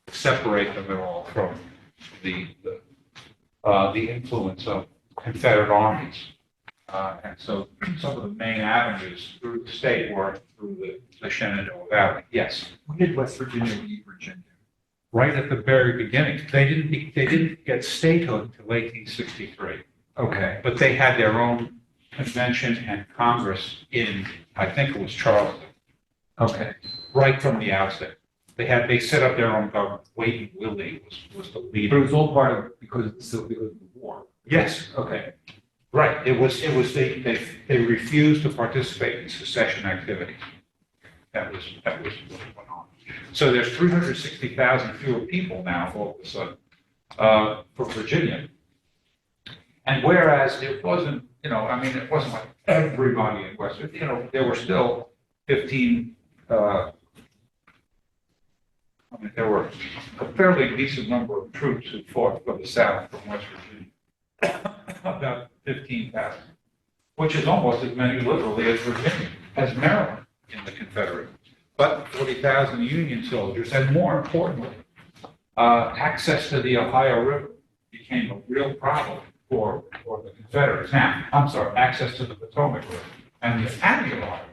to separate them at all from the influence of Confederate armies. And so some of the main avenues through the state were through the Shenandoah Valley. Yes. When did West Virginia leave Virginia? Right at the very beginning. They didn't get statehood until 1863, Okay. but they had their own convention and Congress in, I think it was Charleston, Okay. right from the outset. They set up their own government. Wade Willie was the But it leader. was all part of, because of the war. Yes, Okay. right. It was they refused to participate in secession activities. That was what went on. So there's 360,000 fewer people now all of a sudden for Virginia. And whereas it wasn't, it wasn't like everybody in West Virginia, there were still 15, there were a fairly decent number of troops who fought for the South from West Virginia, about 15,000, which is almost as many literally as Virginia, as Maryland in the Confederate. But 40,000 Union soldiers, and more importantly, access to the Ohio River became a real problem for the Confederates. Now, I'm sorry, access to the Potomac River and the Ohio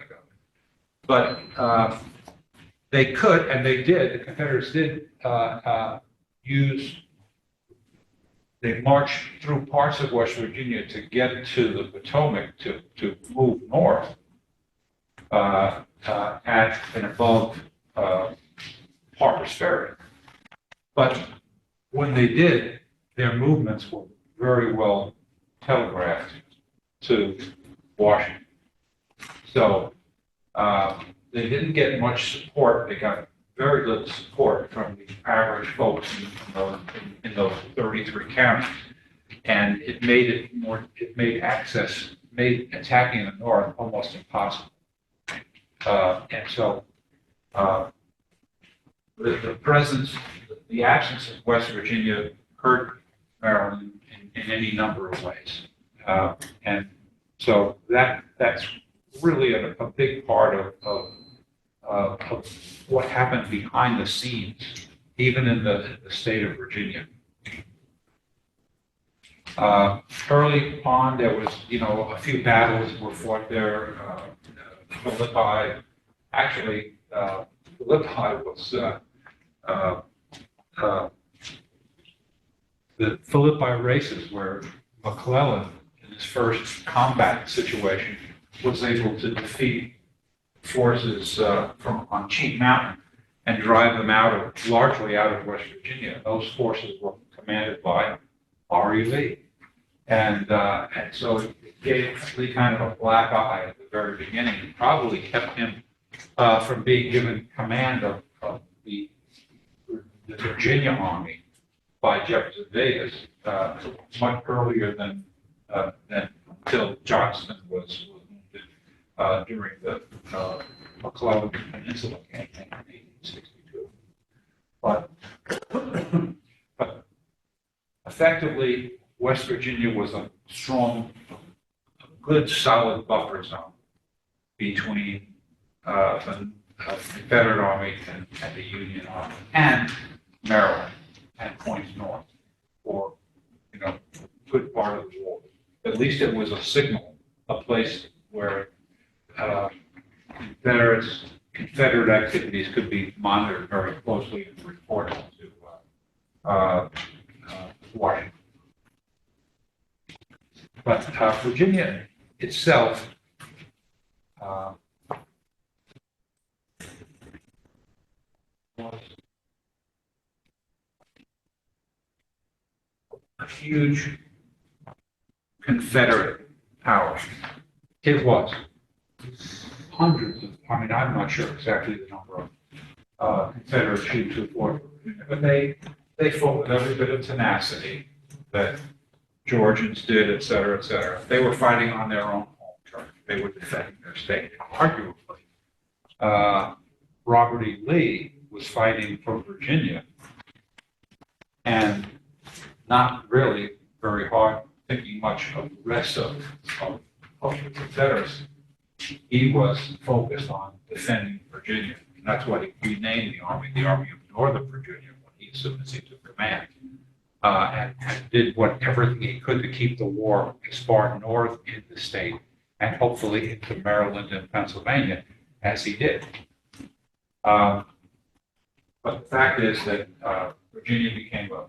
River. But they could, and they did, the Confederates did they marched through parts of West Virginia to get to the Potomac to move north at and above Harper's Ferry. But when they did, their movements were very well telegraphed to Washington. So they didn't get much support. They got very little support from the average folks in those 33 counties. And it made attacking the north almost impossible. And so the presence, the absence of West Virginia hurt Maryland in any number of ways. And so that's really a big part of what happened behind the scenes, even in the state of Virginia. Early on, there was, a few battles were fought there. Philippi, actually, Philippi was the Philippi races where McClellan, in his first combat situation, was able to defeat forces on Cheat Mountain and drive them largely out of West Virginia. Those forces were commanded by R.E. Lee. And so it gave Lee kind of a black eye at the very beginning. It probably kept him from being given command of the Virginia Army by Jefferson Davis much earlier than until Johnston was wounded during the McClellan Peninsula campaign in 1862. But effectively, West Virginia was a strong, good, solid buffer zone between the Confederate Army and the Union Army and Maryland and points north for, a good part of the war. At least it was a signal, a place where Confederate activities could be monitored very closely and reported to Washington. But Virginia itself was a huge Confederate power. It was. Hundreds of, I'm not sure exactly the number of Confederate troops who fought, but they fought with every bit of tenacity that Georgians did, et cetera, et cetera. They were fighting on their own home turf. They were defending their state. Arguably, Robert E. Lee was fighting for Virginia and not really very hard thinking much of the rest of the Confederacy. He was focused on defending Virginia. And that's why he renamed the Army of Northern Virginia, when he, as soon as he took command, and did whatever he could to keep the war as far north in the state and hopefully into Maryland and Pennsylvania as he did. But the fact is that Virginia became a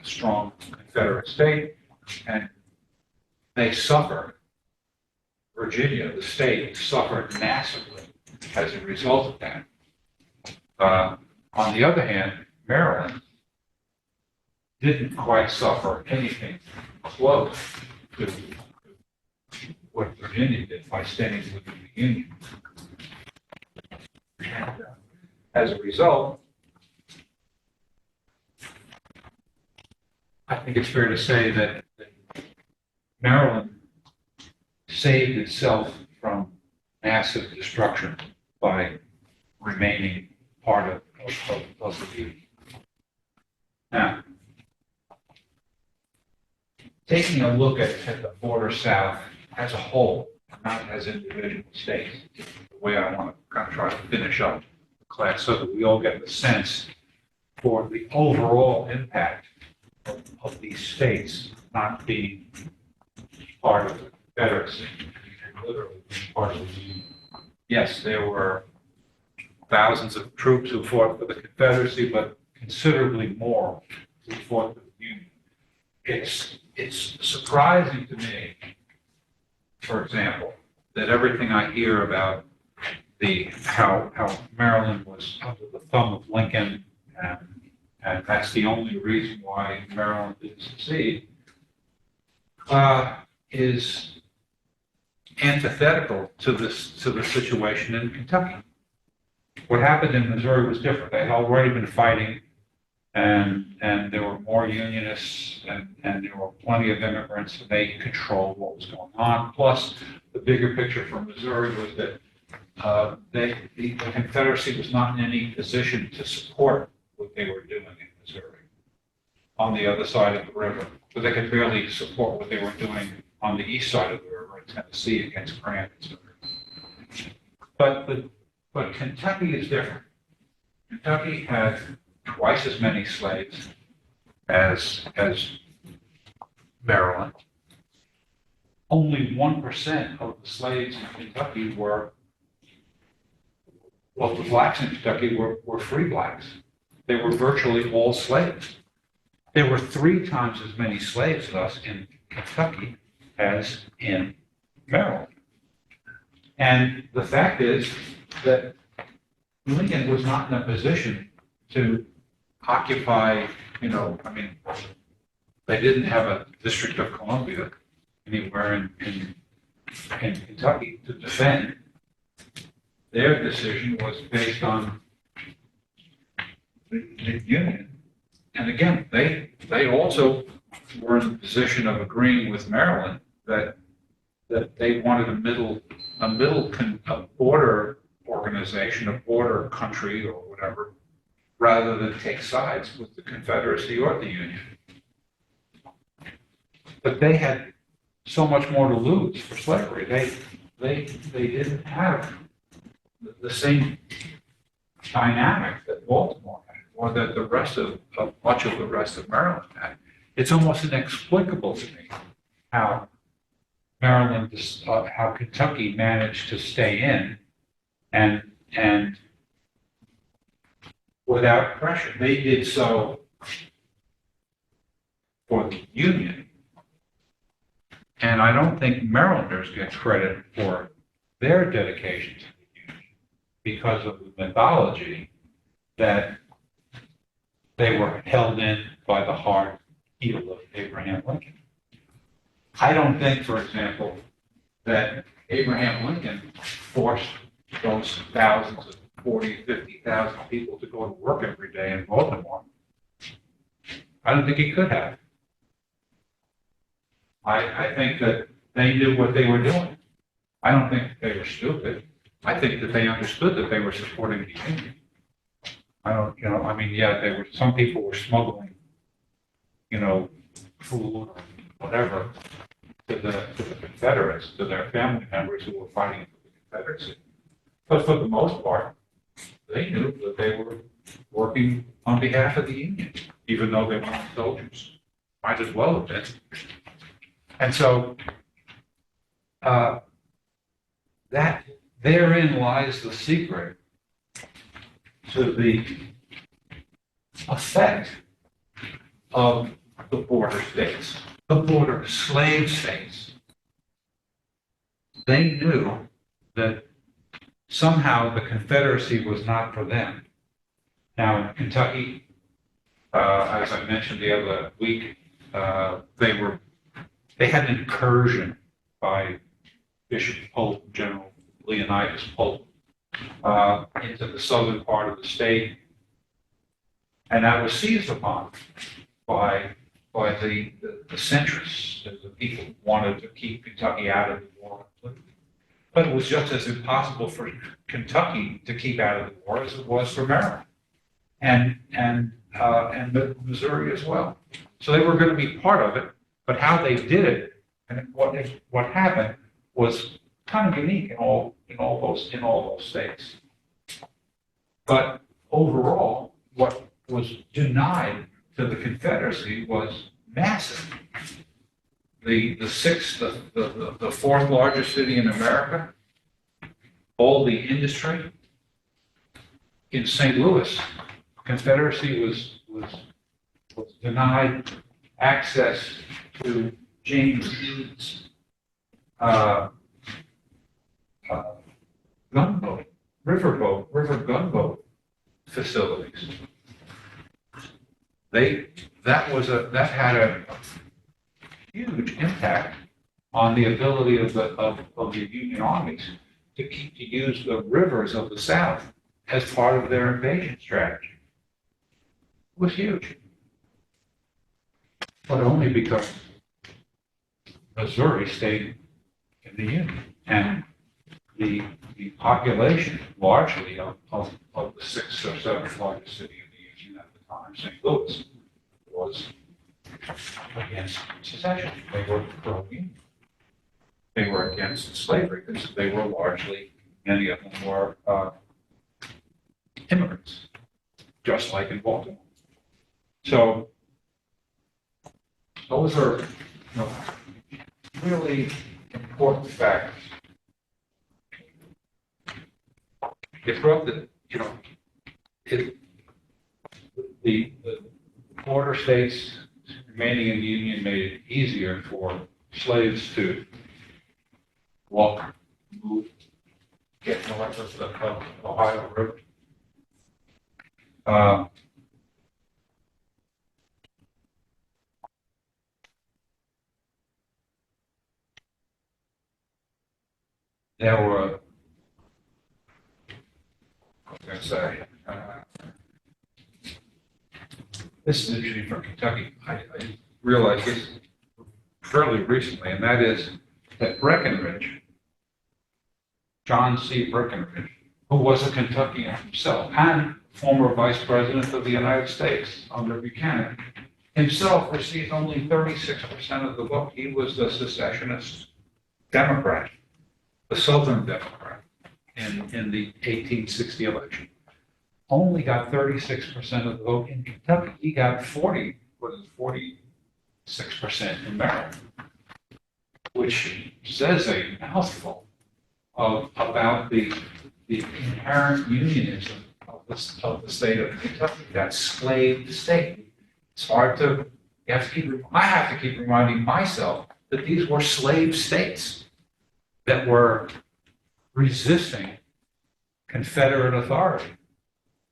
strong Confederate state, and they suffered. Virginia, the state, suffered massively as a result of that. On the other hand, Maryland didn't quite suffer anything close to what Virginia did by staying within the Union. And, as a result, I think it's fair to say that Maryland saved itself from massive destruction by remaining part of the Union. Now, taking a look at the border south as a whole, not as individual states, the way I want to kind of try to finish up the class so that we all get the sense for the overall impact of these states not being part of the Confederacy, and literally being part of the Union. Yes, there were thousands of troops who fought for the Confederacy, but considerably more who fought for the Union. It's surprising to me, for example, that everything I hear about how Maryland was under the thumb of Lincoln, and that's the only reason why Maryland didn't succeed, is antithetical to the situation in Kentucky. What happened in Missouri was different. They had already been fighting, and there were more Unionists, and there were plenty of immigrants, and they controlled what was going on. Plus, the bigger picture for Missouri was that the Confederacy was not in any position to support what they were doing in Missouri on the other side of the river, but they could barely support what they were doing on the east side of the river in Tennessee against Grant, etc. But Kentucky is different. Kentucky had twice as many slaves as Maryland. Only 1% of the slaves in Kentucky the blacks in Kentucky were free blacks. They were virtually all slaves. There were 3 times as many slaves thus in Kentucky as in Maryland. And the fact is that Lincoln was not in a position to occupy, they didn't have a District of Columbia anywhere in Kentucky to defend. Their decision was based on the Union. And again, they also were in the position of agreeing with Maryland that they wanted a border organization, a border country or whatever, rather than take sides with the Confederacy or the Union. But they had so much more to lose for slavery. They didn't have the same dynamic that Baltimore had, or that the rest of much of the rest of Maryland had. It's almost inexplicable to me how how Kentucky managed to stay in and without pressure. They did so for the Union. And I don't think Marylanders get credit for their dedication to the Union because of the mythology that they were held in by the hard heel of Abraham Lincoln. I don't think, for example, that Abraham Lincoln forced those thousands of 40, 50,000 people to go to work every day in Baltimore. I don't think he could have. I think that they knew what they were doing. I don't think they were stupid. I think that they understood that they were supporting the Union. I don't, I mean, yeah, some people were smuggling, food or whatever to the Confederates, to their family members who were fighting for the Confederacy. But for the most part, they knew that they were working on behalf of the Union, even though they weren't soldiers. Might as well have been. And so, that therein lies the secret to the effect of the border states, the border slave states. They knew that somehow the Confederacy was not for them. Now, in Kentucky, as I mentioned the other week, they had an incursion by Bishop Polk, General Leonidas Polk, into the southern part of the state, and that was seized upon by the centrists, the people who wanted to keep Kentucky out of the war completely. But it was just as impossible for Kentucky to keep out of the war as it was for Maryland and Missouri as well. So they were going to be part of it, but how they did it and what happened was kind of unique in all those states. But overall, what was denied to the Confederacy was massive. The fourth largest city in America, all the industry in St. Louis, Confederacy was denied access to James Eads' river gunboat facilities. That had a huge impact on the ability of the Union armies to use the rivers of the South as part of their invasion strategy. It was huge, but only because Missouri stayed in the Union, and the population largely of the sixth or seventh largest city in the Union at the time, St. Louis, was against secession. They were pro-Union. They were against slavery because they were largely, many of them were immigrants, just like in Baltimore. So those are really important factors. It brought the border states remaining in the Union made it easier for slaves to walk, move, get north of the Ohio River. There were, I was going to say, this is interesting from Kentucky. I realized this fairly recently, and that is that Breckinridge, John C. Breckinridge, who was a Kentuckian himself and former Vice President of the United States under Buchanan, himself received only 36% of the vote. He was the secessionist Democrat, the Southern Democrat in the 1860 election. Only got 36% of the vote in Kentucky. He got 46% in Maryland, which says a mouthful about the inherent unionism of the state of Kentucky, that slave state. It's hard to, I have to keep reminding myself that these were slave states that were resisting Confederate authority.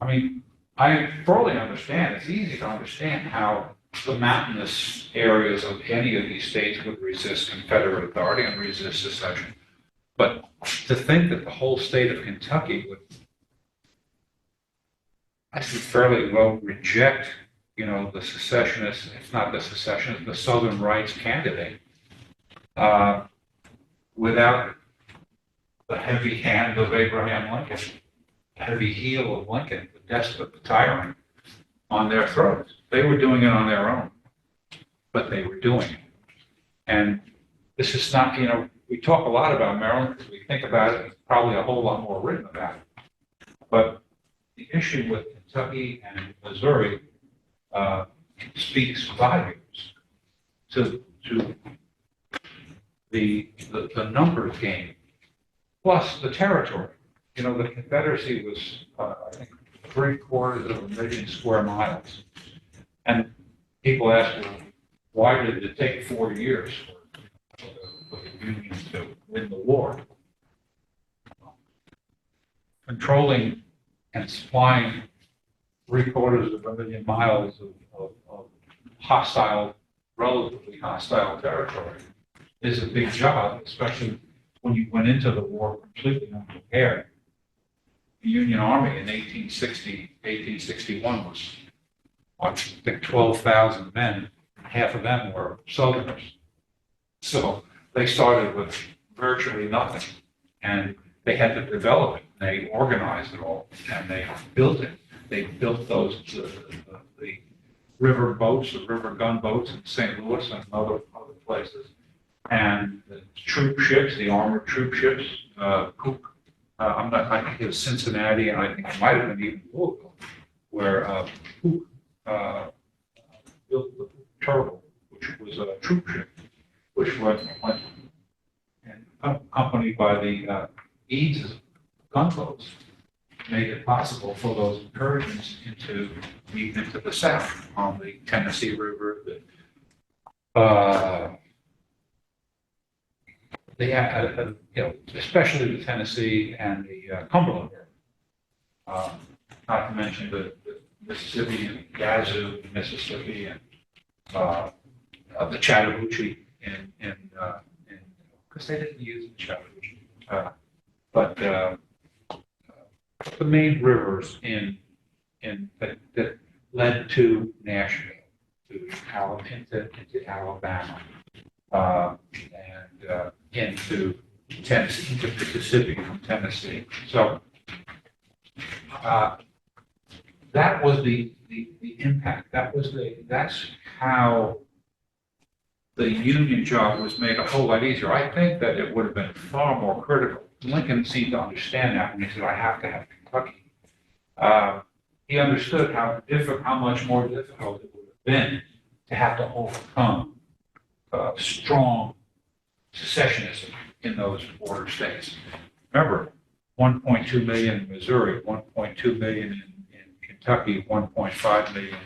I mean, I fully understand, it's easy to understand how the mountainous areas of any of these states would resist Confederate authority and resist secession. But to think that the whole state of Kentucky would, I think, fairly well reject, the secessionist, if not the secessionist, the Southern rights candidate, without the heavy hand of Abraham Lincoln, the heavy heel of Lincoln, the despot, the tyrant, on their throats. They were doing it on their own, but they were doing it. And this is not, we talk a lot about Maryland because we think about it, there's probably a whole lot more written about it. But the issue with Kentucky and Missouri speaks volumes to the numbers game, plus the territory. The Confederacy was, I think, 750,000 square miles. And people ask, well, why did it take 4 years for the Union to win the war? Controlling and supplying 750,000 miles of hostile, relatively hostile territory is a big job, especially when you went into the war completely unprepared. The Union Army in 1861 was, I think, 12,000 men. Half of them were Southerners. So they started with virtually nothing, and they had to develop it. They organized it all, and they built it. They built the river boats, the river gunboats in St. Louis and other places, and the troop ships, the armored troop ships, Cook. I think it was Cincinnati, and I think it might have been even Louisville, where Cook built the Turtle, which was a troop ship, which went and accompanied by the Eads gunboats, made it possible for those incursions even into the South on the Tennessee River. They had, especially the Tennessee and the Cumberland River. Not to mention the Mississippi and Yazoo, Mississippi, and the Chattahoochee because they didn't use the Chattahoochee, but the main rivers that led to Nashville, into Alabama, and into Tennessee, into Mississippi from Tennessee. So that was the impact. That's how the Union job was made a whole lot easier. I think that it would have been far more critical. Lincoln seemed to understand that when he said, "I have to have Kentucky." He understood how much more difficult it would have been to have to overcome strong secessionism in those border states. Remember, 1.2 million in Missouri, 1.2 million in Kentucky, 1.5 million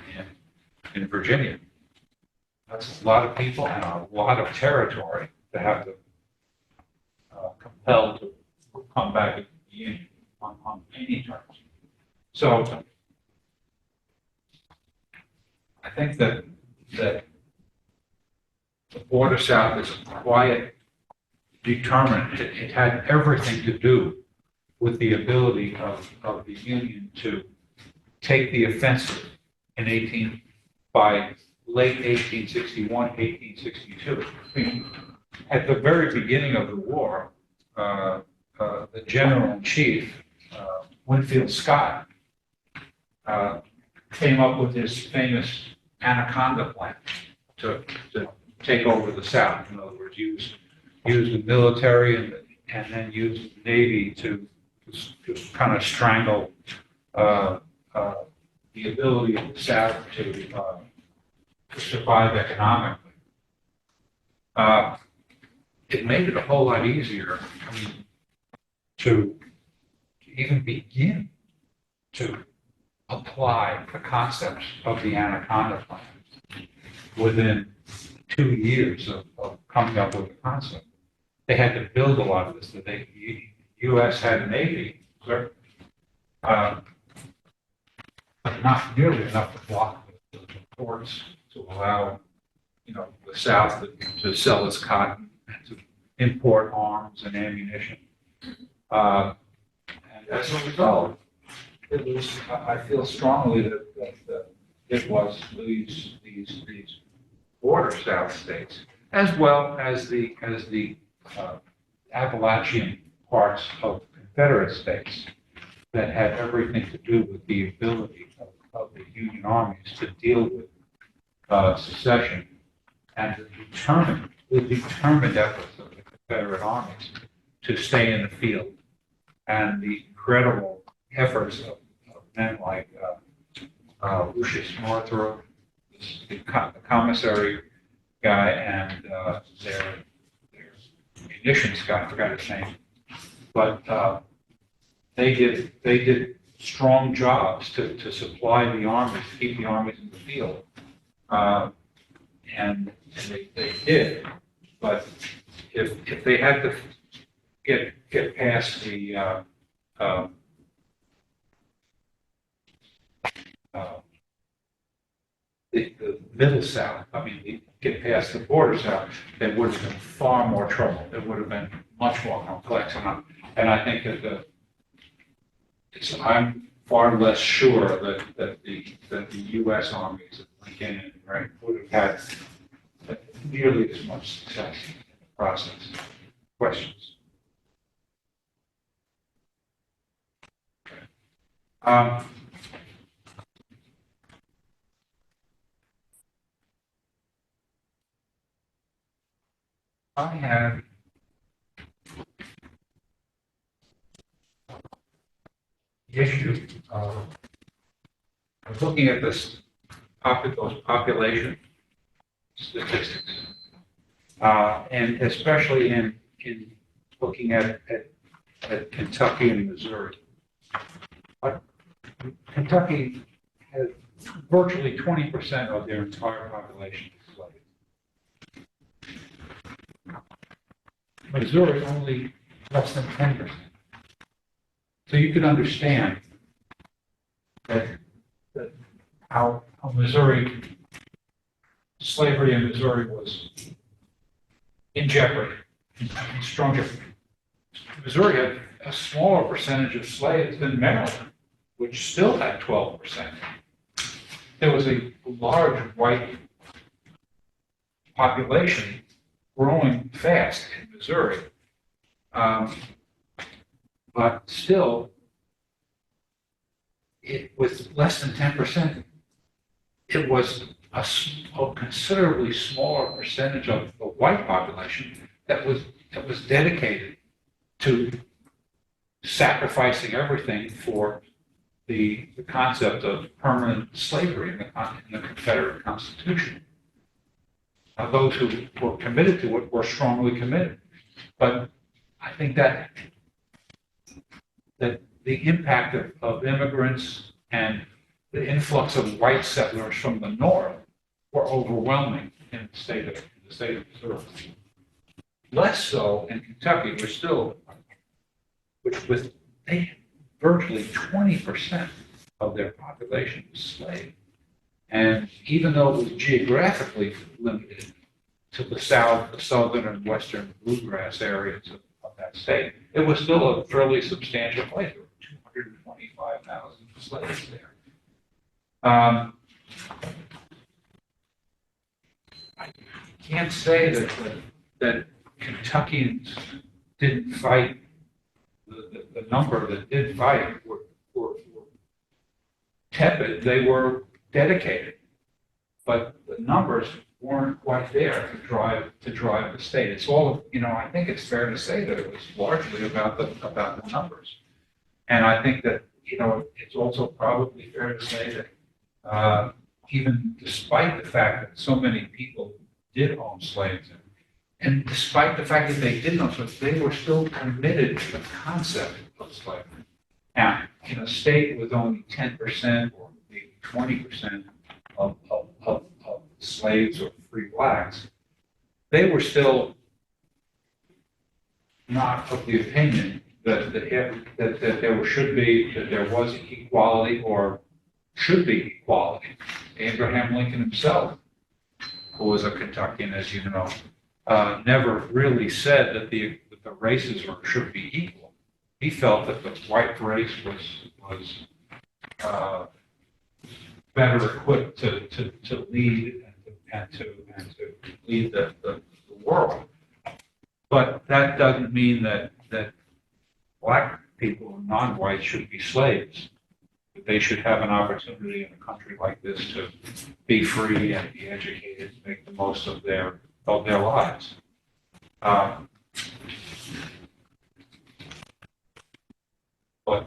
in Virginia. That's a lot of people and a lot of territory to have to compel to come back to the Union on any terms. So I think that the border south is a quiet determinant. It had everything to do with the ability of the Union to take the offensive by late 1861, 1862. I mean, at the very beginning of the war, the general-in-chief, Winfield Scott, came up with his famous Anaconda plan to take over the South. In other words, use the military and then use the Navy to kind of strangle the ability of the South to survive economically. It made it a whole lot easier, to even begin to apply the concepts of the Anaconda plan within 2 years of coming up with the concept. They had to build a lot of this. The U.S. had a Navy, but not nearly enough to block the ports to allow, the South to sell its cotton and to import arms and ammunition. And as a result, it was, I feel strongly that it was these border South states, as well as the Appalachian parts of Confederate states that had everything to do with the ability of the Union armies to deal with secession and the determined efforts of the Confederate armies to stay in the field, and the incredible efforts of men like Lucius Northrop, the commissary guy, and their munitions guy, I forgot his name, but they did strong jobs to supply the armies, to keep the armies in the field, and they did. But if they had to get past the middle South, I mean, get past the border South, there would have been far more trouble. It would have been much more complex. And I think that I'm far less sure that the U.S. armies of Lincoln and Grant would have had nearly as much success in the process. Questions? I had the issue of looking at those population statistics, and especially in looking at Kentucky and Missouri. But Kentucky has virtually 20% of their entire population enslaved. Missouri only less than 10%. So you can understand that how Missouri, slavery in Missouri was in jeopardy, in strong jeopardy. Missouri had a smaller percentage of slaves than Maryland, which still had 12%. There was a large white population growing fast in Missouri. But still, it was less than 10%. It was a considerably smaller percentage of the white population that was dedicated to sacrificing everything for the concept of permanent slavery in the Confederate Constitution. Now, those who were committed to it were strongly committed, but I think that the impact of immigrants and the influx of white settlers from the north were overwhelming in the state of Missouri. Less so in Kentucky, which was virtually 20% of their population was slave. And even though it was geographically limited to the southern and western bluegrass areas of that state, it was still a fairly substantial place. There were 225,000 slaves there. I can't say that Kentuckians didn't fight. The number that did fight were tepid. They were dedicated, but the numbers weren't quite there to drive the state. It's all, I think it's fair to say that it was largely about the numbers. And I think that, it's also probably fair to say that even despite the fact that so many people did own slaves, and despite the fact that they didn't own slaves, they were still committed to the concept of slavery. Now, in a state with only 10% or maybe 20% of slaves or free blacks, they were still not of the opinion that there was equality or should be equality. Abraham Lincoln himself, who was a Kentuckian, as you know, never really said that the races should be equal. He felt that the white race was better equipped to lead and to lead the world. But that doesn't mean that non-whites should be slaves. That they should have an opportunity in a country like this to be free and be educated, make the most of their lives. But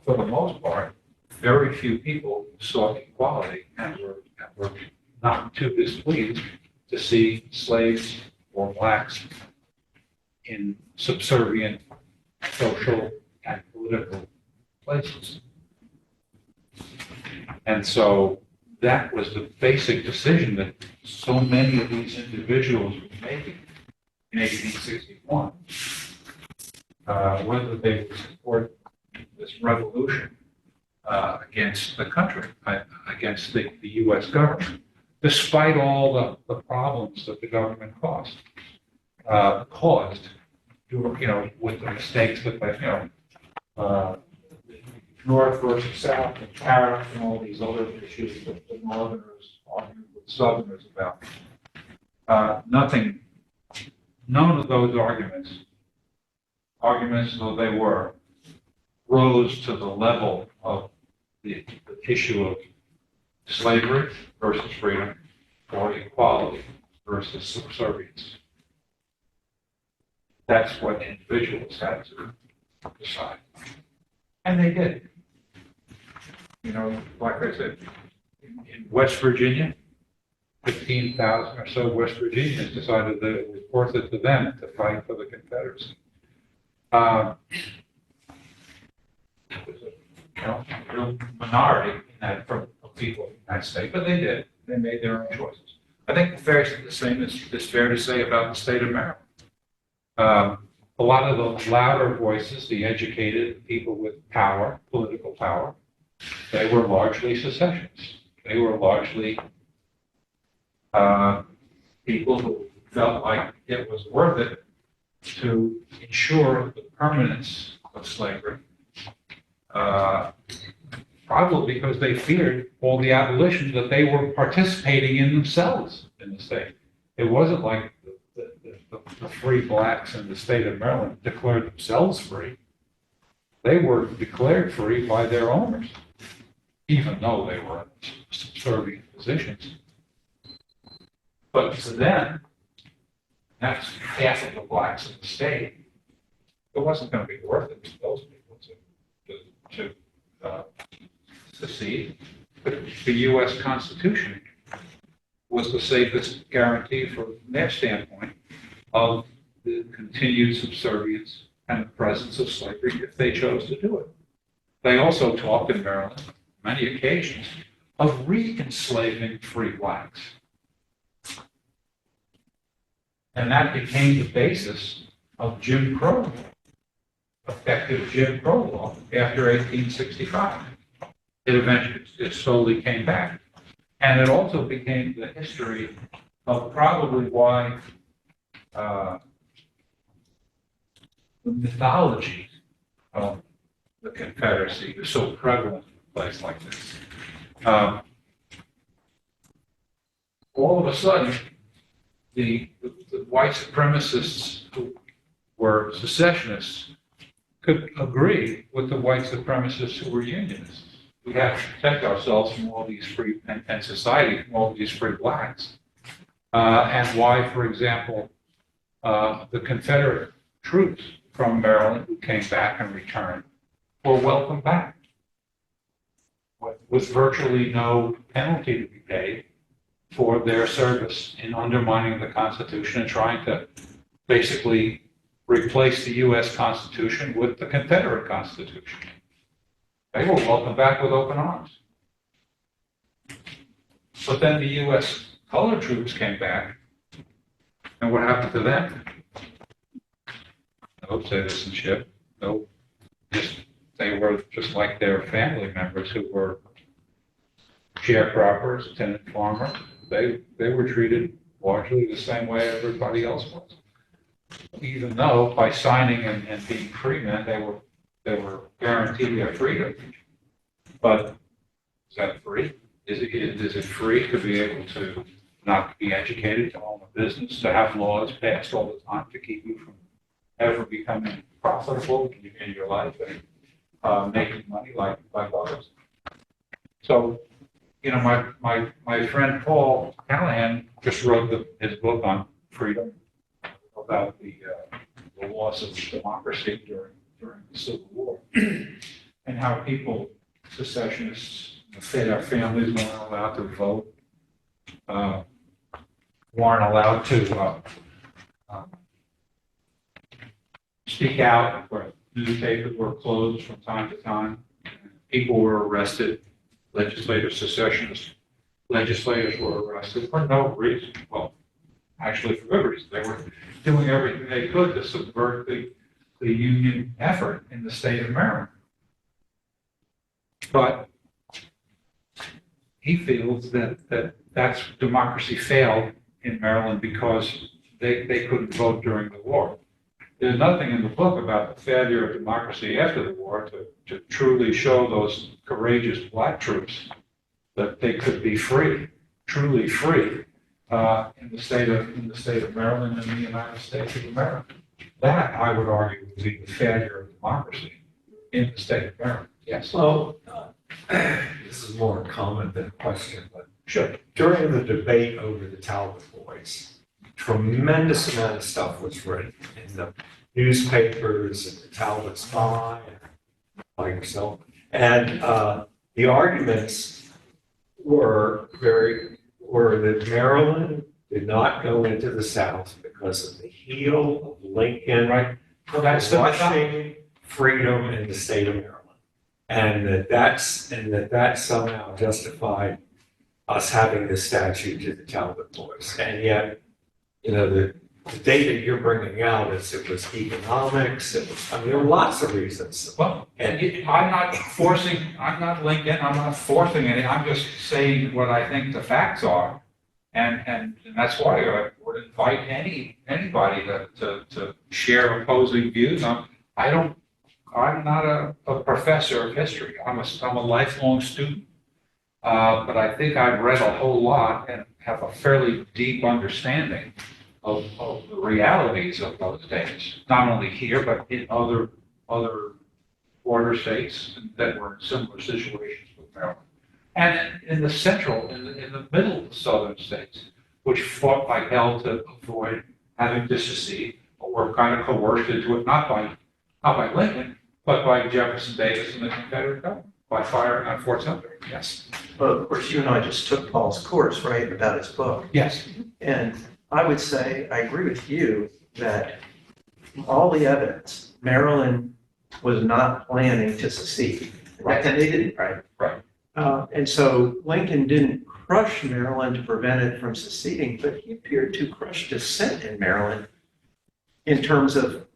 for the most part, very few people saw equality and were not too displeased to see slaves or blacks in subservient social and political places. And so that was the basic decision that so many of these individuals were making in 1861, whether they would support this revolution against the country, against the U.S. government, despite all the problems that the government caused, with the mistakes that they, North versus South and tariffs and all these other issues that the Northerners argued with Southerners about. None of those arguments though they were, rose to the level of the issue of slavery versus freedom or equality versus subservience. That's what individuals had to decide. And they did. Like I said, in West Virginia, 15,000 or so West Virginians decided that it was worth it to them to fight for the Confederacy. It was a real minority in that of people in that state, but they did. They made their own choices. I think the same is fair to say about the state of Maryland. A lot of the louder voices, the educated people with power, political power, they were largely secessionists. They were largely people who felt like it was worth it to ensure the permanence of slavery, probably because they feared all the abolition that they were participating in themselves in the state. It wasn't like the free blacks in the state of Maryland declared themselves free. They were declared free by their owners, even though they were in subservient positions. But to them, that's half of the blacks in the state, it wasn't going to be worth it to those people to secede. But the U.S. Constitution was the safest guarantee from their standpoint of the continued subservience and the presence of slavery if they chose to do it. They also talked in Maryland, on many occasions, of re-enslaving free blacks. And that became the basis of Jim Crow, effective Jim Crow law after 1865. It slowly came back. And it also became the history of probably why the mythology of the Confederacy is so prevalent in a place like this. All of a sudden, the white supremacists who were secessionists could agree with the white supremacists who were unionists. We have to protect ourselves from all these free, and society from all these free blacks. And why, for example, the Confederate troops from Maryland who came back and returned were welcomed back with virtually no penalty to be paid for their service in undermining the Constitution and trying to basically replace the U.S. Constitution with the Confederate Constitution. They were welcomed back with open arms. But then the U.S. colored troops came back, and what happened to them? No citizenship, no, they were just like their family members who were sharecroppers, tenant farmers. They were treated largely the same way everybody else was. Even though by signing and being free men, they were guaranteed their freedom. But is that free? Is it free to be able to not be educated, to own a business, to have laws passed all the time to keep you from ever becoming profitable in your life? making money like others. So, my friend Paul Callahan just wrote his book on freedom about the loss of democracy during the Civil War and how people, secessionists, our families weren't allowed to vote, weren't allowed to speak out, where newspapers were closed from time to time. People were arrested. Secessionist legislators were arrested for no reason. Well, actually for good reason. They were doing everything they could to subvert the Union effort in the state of Maryland. But he feels that's democracy failed in Maryland because they couldn't vote during the war. There's nothing in the book about the failure of democracy after the war to truly show those courageous black troops that they could be free, truly free, in the state of Maryland and the United States of America. That, I would argue, would be the failure of democracy in the state of Maryland. Yes. Well, this is more a comment than a question, but Sure. during the debate over the Talbot boys, tremendous amount of stuff was written in the newspapers and the Talbot Spy, like yourself. And the arguments were that Maryland did not go into the South because of the heel of Lincoln Right. Well, that's the rushing freedom in the state of Maryland. And that somehow justified us having this statue to the Talbot boys. And yet, the data you're bringing out is it was economics. There were lots of reasons. Well, I'm not Lincoln, I'm not forcing any, I'm just saying what I think the facts are. And that's why I would invite anybody to share opposing views. I'm not a professor of history. I'm a lifelong student. But I think I've read a whole lot and have a fairly deep understanding of the realities of those days, not only here, but in other border states that were in similar situations with Maryland. And in the middle of the southern states, which fought like hell to avoid having to secede, but were kind of coerced into it, not by Lincoln, but by Jefferson Davis and the Confederate government, by firing on Fort Sumter. Yes. Well, of course, you and I just took Paul's course, right, about his book. Yes. And I would say, I agree with you that all the evidence, Maryland was not planning to secede. Right. And they didn't, right? Right. And so Lincoln didn't crush Maryland to prevent it from seceding, but he appeared to crush dissent in Maryland in terms of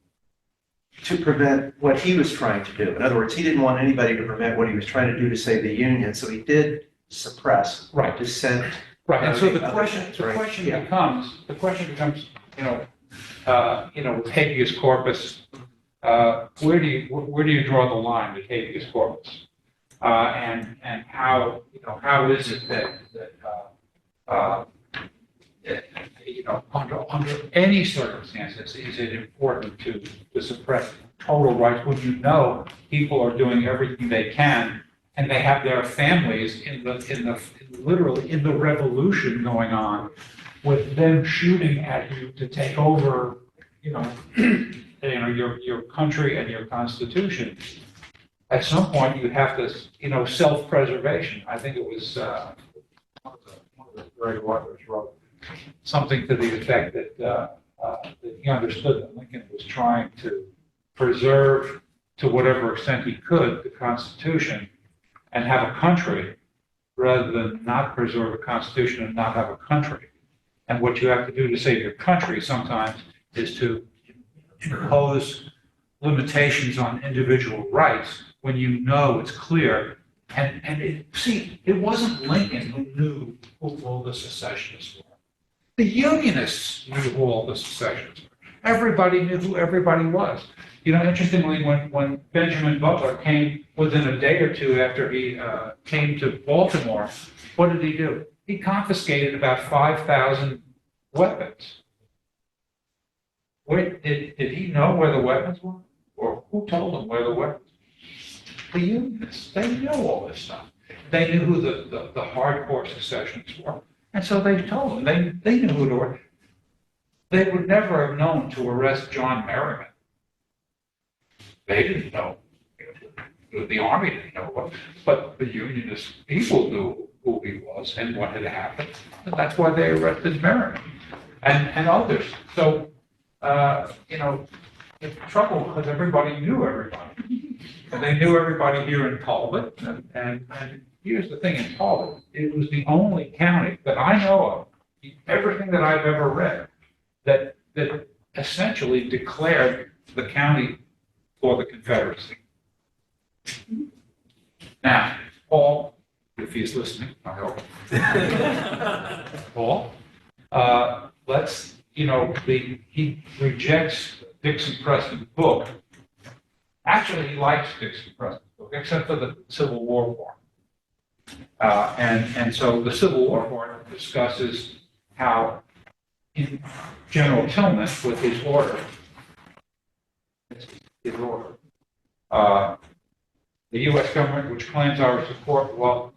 to prevent what he was trying to do. In other words, he didn't want anybody to prevent what he was trying to do to save the Union, so he did suppress Right. dissent. Right, and so the Other question things, right? Yeah. becomes, with habeas corpus, where do you draw the line with habeas corpus? And how is it that under any circumstances, is it important to suppress total rights when people are doing everything they can and they have their families literally in the revolution going on, with them shooting at you to take over, your country and your constitution. At some point, you have this, self-preservation. I think it was one of the great authors wrote something to the effect that he understood that Lincoln was trying to preserve, to whatever extent he could, the Constitution and have a country, rather than not preserve a Constitution and not have a country. And what you have to do to save your country sometimes is to impose limitations on individual rights when it's clear. And it wasn't Lincoln who knew who all the secessionists were. The Unionists knew who all the secessionists were. Everybody knew who everybody was. Interestingly, when Benjamin Butler came within a day or two after he came to Baltimore, what did he do? He confiscated about 5,000 weapons. Did he know where the weapons were? Or who told him where the weapons were? the Unionists, they knew all this stuff. They knew who the hardcore secessionists were. And so they told them, they knew who to arrest. They would never have known to arrest John Merriman. They didn't know. The Army didn't know, but the Unionist people knew who he was and what had happened. And that's why they arrested Merriman and others. So, the trouble was everybody knew everybody. And they knew everybody here in Talbot. And here's the thing, in Talbot, it was the only county that I know of, everything that I've ever read, that essentially declared the county for the Confederacy. Now, Paul, if he's listening, I hope. Paul, he rejects Dixon Preston's book. Actually, he likes Dixon Preston's book, except for the Civil War part. And so the Civil War part discusses how in General Tillman, with his order, the U.S. government, which claims our support while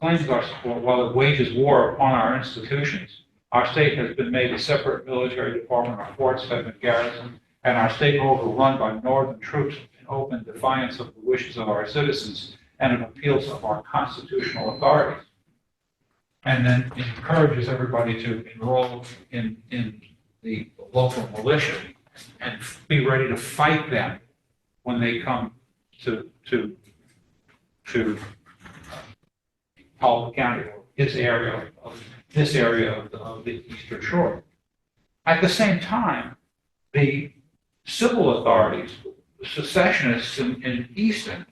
it wages war upon our institutions, our state has been made a separate military department, our forts have been garrisoned, and our state overrun by northern troops in open defiance of the wishes of our citizens and of appeals of our constitutional authorities. And then it encourages everybody to enroll in the local militia and be ready to fight them when they come to Talbot County, or this area of the Eastern Shore. At the same time, the civil authorities, the secessionists in Easton,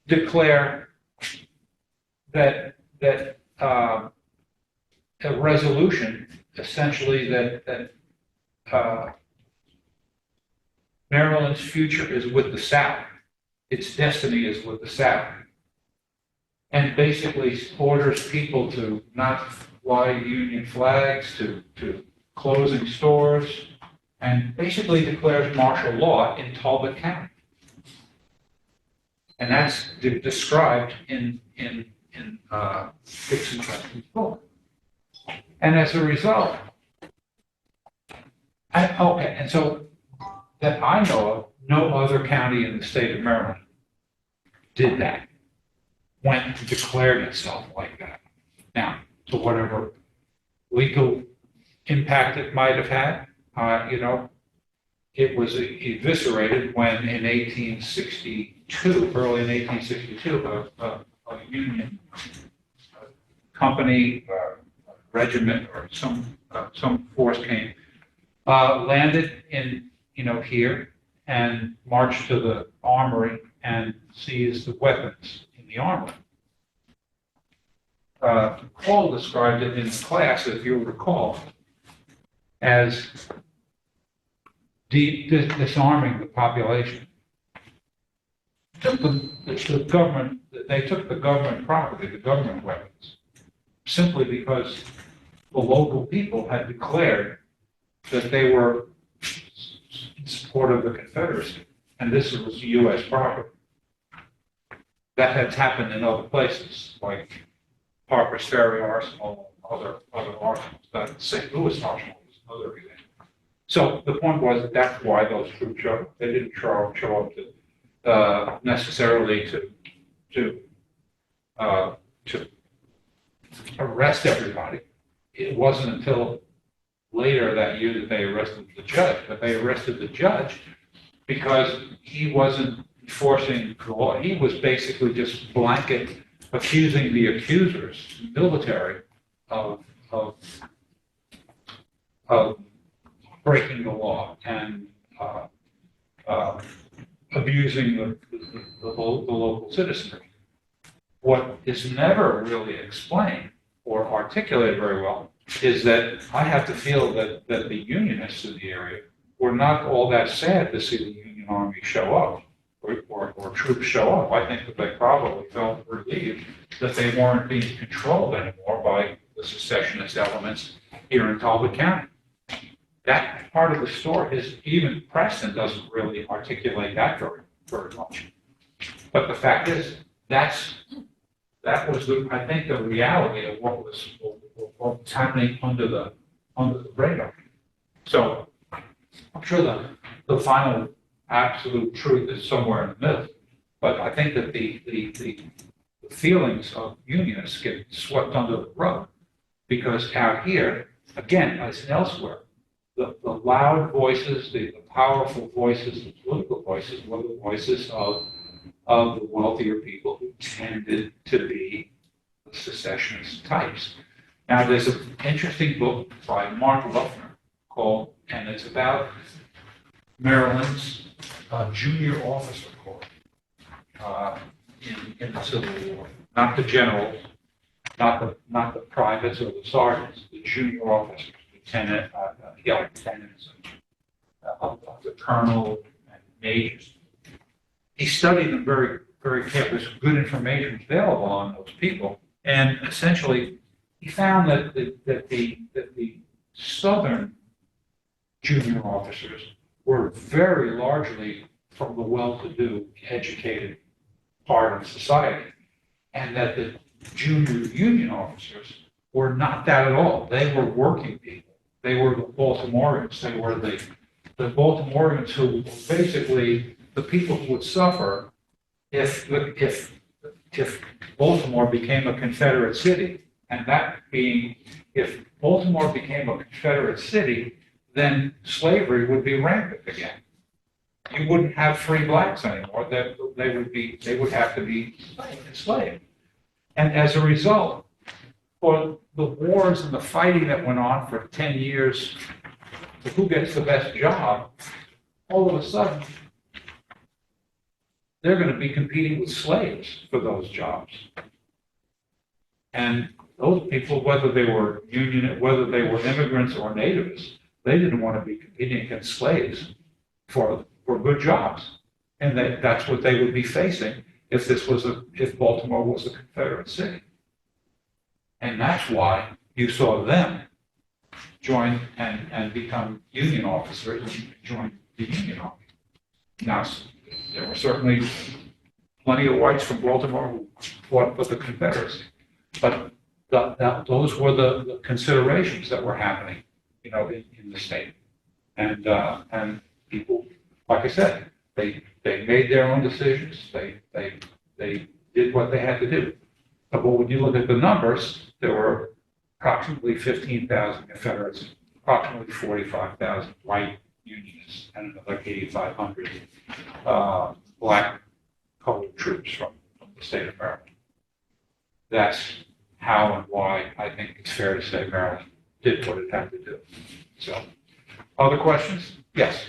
declare that a resolution essentially that Maryland's future is with the South. Its destiny is with the South. And basically orders people to not fly Union flags, to closing stores, and basically declares martial law in Talbot County. And that's described in Dixon Preston's book. And as a result, and so that I know of, no other county in the state of Maryland did that, went and declared itself like that. Now, to whatever legal impact it might have had, it was eviscerated when in 1862, early in 1862, a Union company, regiment, or some force came, landed in, here, and marched to the armory and seized the weapons in the armory. Paul described it in class, if you recall, as disarming the population. The government, they took the government property, the government weapons, simply because the local people had declared that they were in support of the Confederacy, and this was U.S. property. That has happened in other places, like Harper's Ferry Arsenal, other arsenals. That St. Louis Arsenal is another example. So the point was that's why those troops showed up. They didn't show up to necessarily to arrest everybody. It wasn't until later that year that they arrested the judge, but they arrested the judge because he wasn't enforcing the law. He was basically just blanket accusing the accusers, military, of breaking the law and abusing the local citizenry. What is never really explained or articulated very well is that I have to feel that the Unionists in the area were not all that sad to see the Union Army show up or troops show up. I think that they probably felt relieved that they weren't being controlled anymore by the secessionist elements here in Talbot County. that part of the story is, even Preston doesn't really articulate that very much. But the fact is, that was I think the reality of what was happening under the radar. So I'm sure the final absolute truth is somewhere in the middle. But I think that the feelings of unionists get swept under the rug, because out here, again, as elsewhere, the loud voices, the powerful voices, the political voices were the voices of the wealthier people who tended to be the secessionist types. Now, there's an interesting book by Mark Ruffner called, and it's about Maryland's junior officer corps in the Civil War. Not the generals, not the privates or the sergeants, the junior officers, lieutenants, the colonel and majors. He studied them very, very carefully. There's good information available on those people, and essentially, he found that the Southern junior officers were very largely from the well-to-do, educated part of society, and that the junior Union officers were not that at all. They were working people. They were the Baltimoreans. They were the Baltimoreans who were basically the people who would suffer if Baltimore became a Confederate city. And that being, if Baltimore became a Confederate city, then slavery would be rampant again. You wouldn't have free blacks anymore. They would have to be enslaved. And as a result, for the wars and the fighting that went on for 10 years, who gets the best job, all of a sudden, they're going to be competing with slaves for those jobs. And those people, whether they were Union, whether they were immigrants or natives, they didn't want to be competing against slaves for good jobs. And that's what they would be facing if Baltimore was a Confederate city. And that's why you saw them join and become Union officers and join the Union Army. Now, there were certainly plenty of whites from Baltimore who fought for the Confederacy, but those were the considerations that were happening, in the state. And people, like I said, they made their own decisions. They did what they had to do. But when you look at the numbers, there were approximately 15,000 Confederates, approximately 45,000 white Unionists, and another 8,500 black colored troops from the state of Maryland. That's how and why I think it's fair to say Maryland did what it had to do. So, other questions? Yes.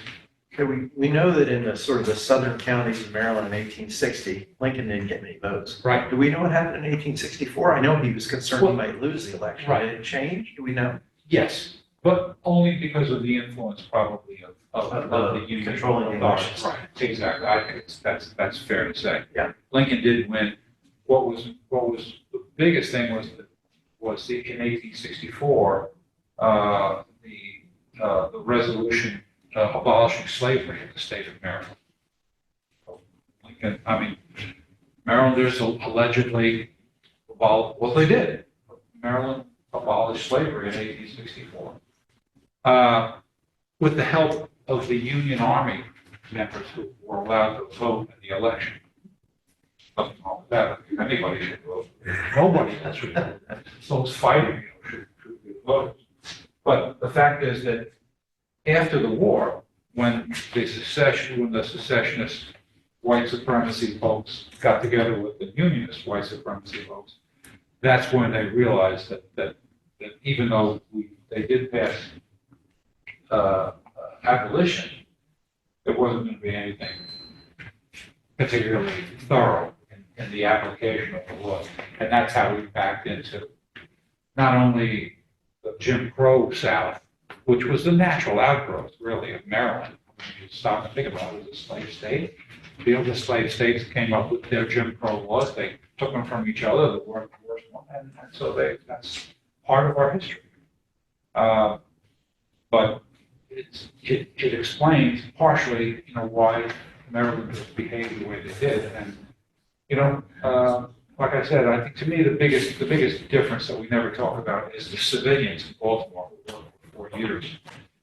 Okay, we know that in the sort of the southern counties of Maryland in 1860, Lincoln didn't get many votes. Right. Do we know what happened in 1864? I know he was concerned he might lose the election. Right. Did it change? Do we know? Yes, but only because of the influence probably of the Union. Controlling the elections. Right, exactly. I think that's fair to say. Yeah. Lincoln did win. What was the biggest thing was in 1864, the resolution abolishing slavery in the state of Maryland. Marylanders allegedly they did. Maryland abolished slavery in 1864 with the help of the Union Army members who were allowed to vote in the election. Nothing wrong with that. Anybody should vote. Nobody should vote. Those fighting should be voted. But the fact is that after the war, when the secessionist white supremacy folks got together with the Unionist white supremacy folks, that's when they realized that even though they did pass abolition, there wasn't going to be anything particularly thorough in the application of the law. And that's how we backed into not only the Jim Crow South, which was the natural outgrowth, really, of Maryland. When you stop and think about it, it was a slave state. The other slave states came up with their Jim Crow laws. They took them from each other, the worst one, and so that's part of our history. But it explains partially, why Maryland behaved the way they did. And, like I said, I think to me, the biggest difference that we never talk about is the civilians in Baltimore who worked for 4 years.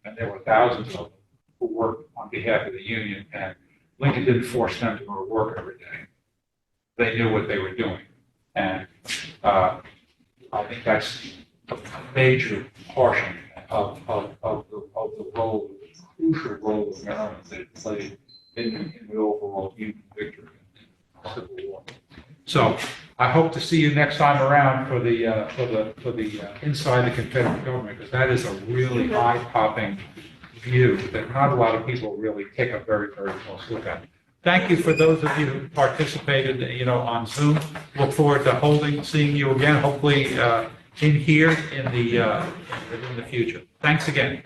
And there were thousands of them who worked on behalf of the union, and Lincoln didn't force them to go to work every day. They knew what they were doing. And I think that's a major portion of the role, the crucial role of Maryland that it played in the overall Union victory in the Civil War. So I hope to see you next time around for the inside the Confederate government, because that is a really eye-popping view that not a lot of people really take a very, very close look at. Thank you for those of you who participated, on Zoom. Look forward to seeing you again, hopefully in here in the future. Thanks again.